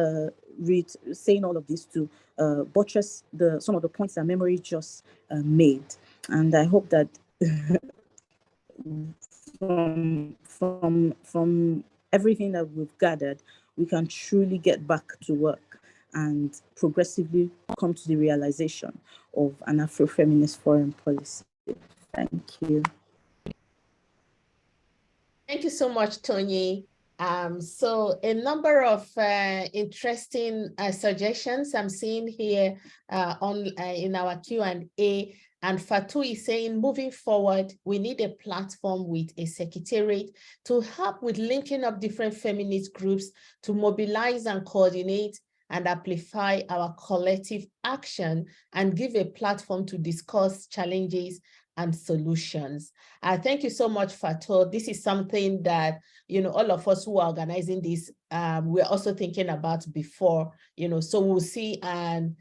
saying all of this to buttress some of the points that Memory just made, and I hope that from everything that we've gathered, we can truly get back to work and progressively come to the realization of an Afro-feminist foreign policy. Thank you. Thank you so much, Toni. So a number of interesting suggestions I'm seeing here in our Q&A. And Fatou is saying, moving forward, we need a platform with a secretariat to help with linking up different feminist groups to mobilize and coordinate and amplify our collective action and give a platform to discuss challenges and solutions. Thank you so much, Fatou. This is something that, all of us who are organizing this, we're also thinking about before, so we'll see and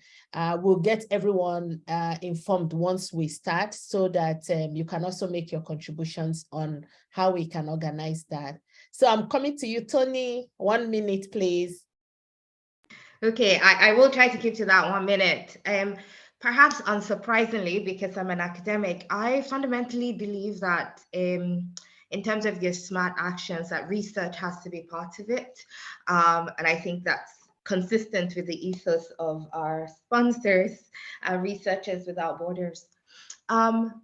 we'll get everyone informed once we start so that you can also make your contributions on how we can organize that. So I'm coming to you, Toni, 1 minute, please. Okay, I will try to keep to that 1 minute. Perhaps unsurprisingly, because I'm an academic, I fundamentally believe that in terms of your smart actions, that research has to be part of it. And I think that's consistent with the ethos of our sponsors, Researchers Without Borders. I'm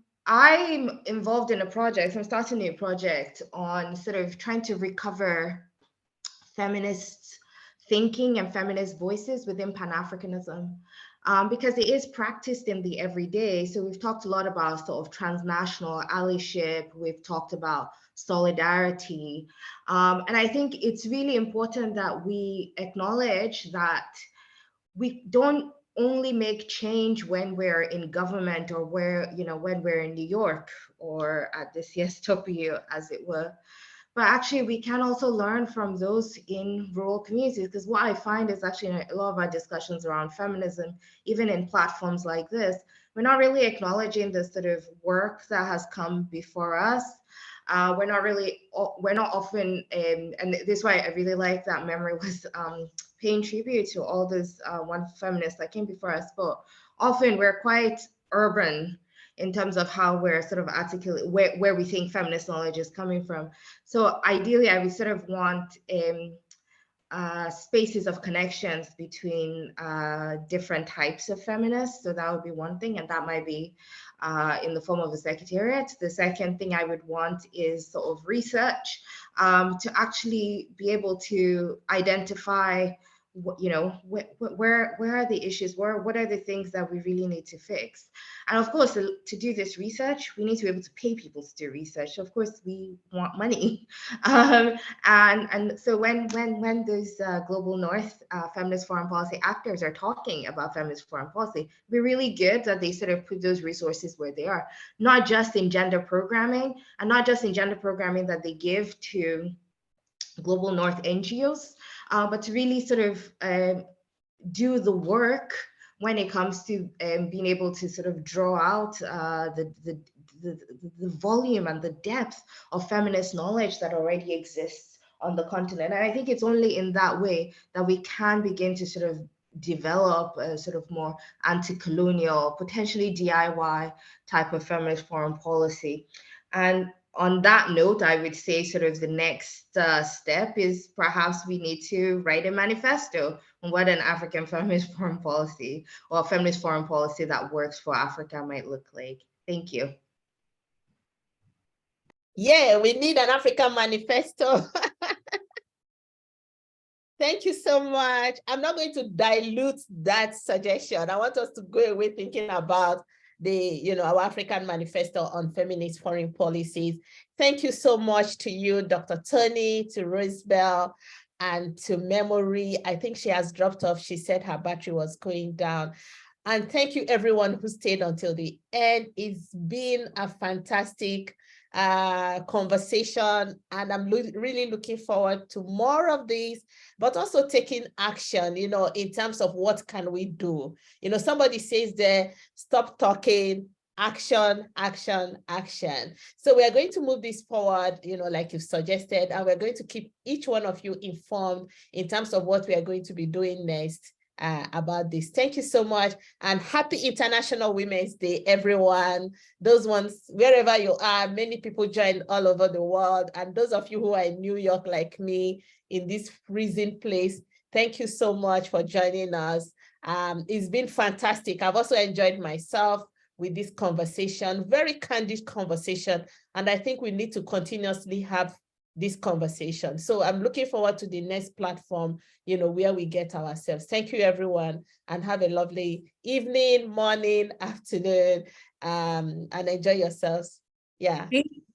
involved in a project, I'm starting a new project on sort of trying to recover feminist thinking and feminist voices within Pan-Africanism. Because it is practiced in the everyday. So we've talked a lot about sort of transnational allyship. We've talked about solidarity. And I think it's really important that we acknowledge that we don't only make change when we're in government or when we're in New York or at the CSW, as it were. But actually, we can also learn from those in rural communities, because what I find is actually in a lot of our discussions around feminism, even in platforms like this, we're not really acknowledging the sort of work that has come before us. We're not often, and this is why I really like that Memory was paying tribute to all those one feminists that came before us, but often we're quite urban in terms of how we're sort of articulate where we think feminist knowledge is coming from. So ideally, I would sort of want spaces of connections between different types of feminists. So that would be one thing, and that might be in the form of a secretariat. The second thing I would want is sort of research to actually be able to identify where are the issues, what are the things that we really need to fix. And of course, to do this research, we need to be able to pay people to do research. So of course, we want money. And so when those Global North feminist foreign policy actors are talking about feminist foreign policy, it'd be really good that they sort of put those resources where they are, not just in gender programming, and not just in gender programming that they give to Global North NGOs, but to really sort of do the work when it comes to being able to sort of draw out the volume and the depth of feminist knowledge that already exists on the continent. And I think it's only in that way that we can begin to sort of develop a sort of more anti-colonial, potentially DIY type of feminist foreign policy. And on that note, I would say sort of the next step is perhaps we need to write a manifesto on what an African feminist foreign policy or feminist foreign policy that works for Africa might look like. Thank you. Yeah, we need an African manifesto. Thank you so much. I'm not going to dilute that suggestion. I want us to go away thinking about our African manifesto on feminist foreign policies. Thank you so much to you, Dr. Toni, to Rosebell, and to Memory. I think she has dropped off. She said her battery was going down. And thank you everyone who stayed until the end. It's been a fantastic conversation, and I'm really looking forward to more of these, but also taking action, in terms of what can we do. Somebody says there, stop talking, action, action, action. So we are going to move this forward, like you've suggested, and we're going to keep each one of you informed in terms of what we are going to be doing next about this. Thank you so much, and happy International Women's Day, everyone. Those ones, wherever you are, many people joined all over the world, and those of you who are in New York like me, in this freezing place, thank you so much for joining us. It's been fantastic. I've also enjoyed myself with this conversation, very candid conversation, and I think we need to continuously have this conversation. So I'm looking forward to the next platform, where we get ourselves. Thank you, everyone, and have a lovely evening, morning, afternoon, and enjoy yourselves. Yeah.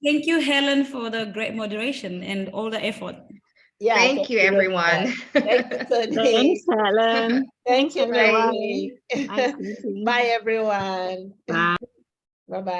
Thank you, Helen, for the great moderation and all the effort. Yeah. Thank you, everyone. Thank you, Toni. Thanks, Helen. Thank you, Bye. Bye, everyone. Bye. Bye-bye.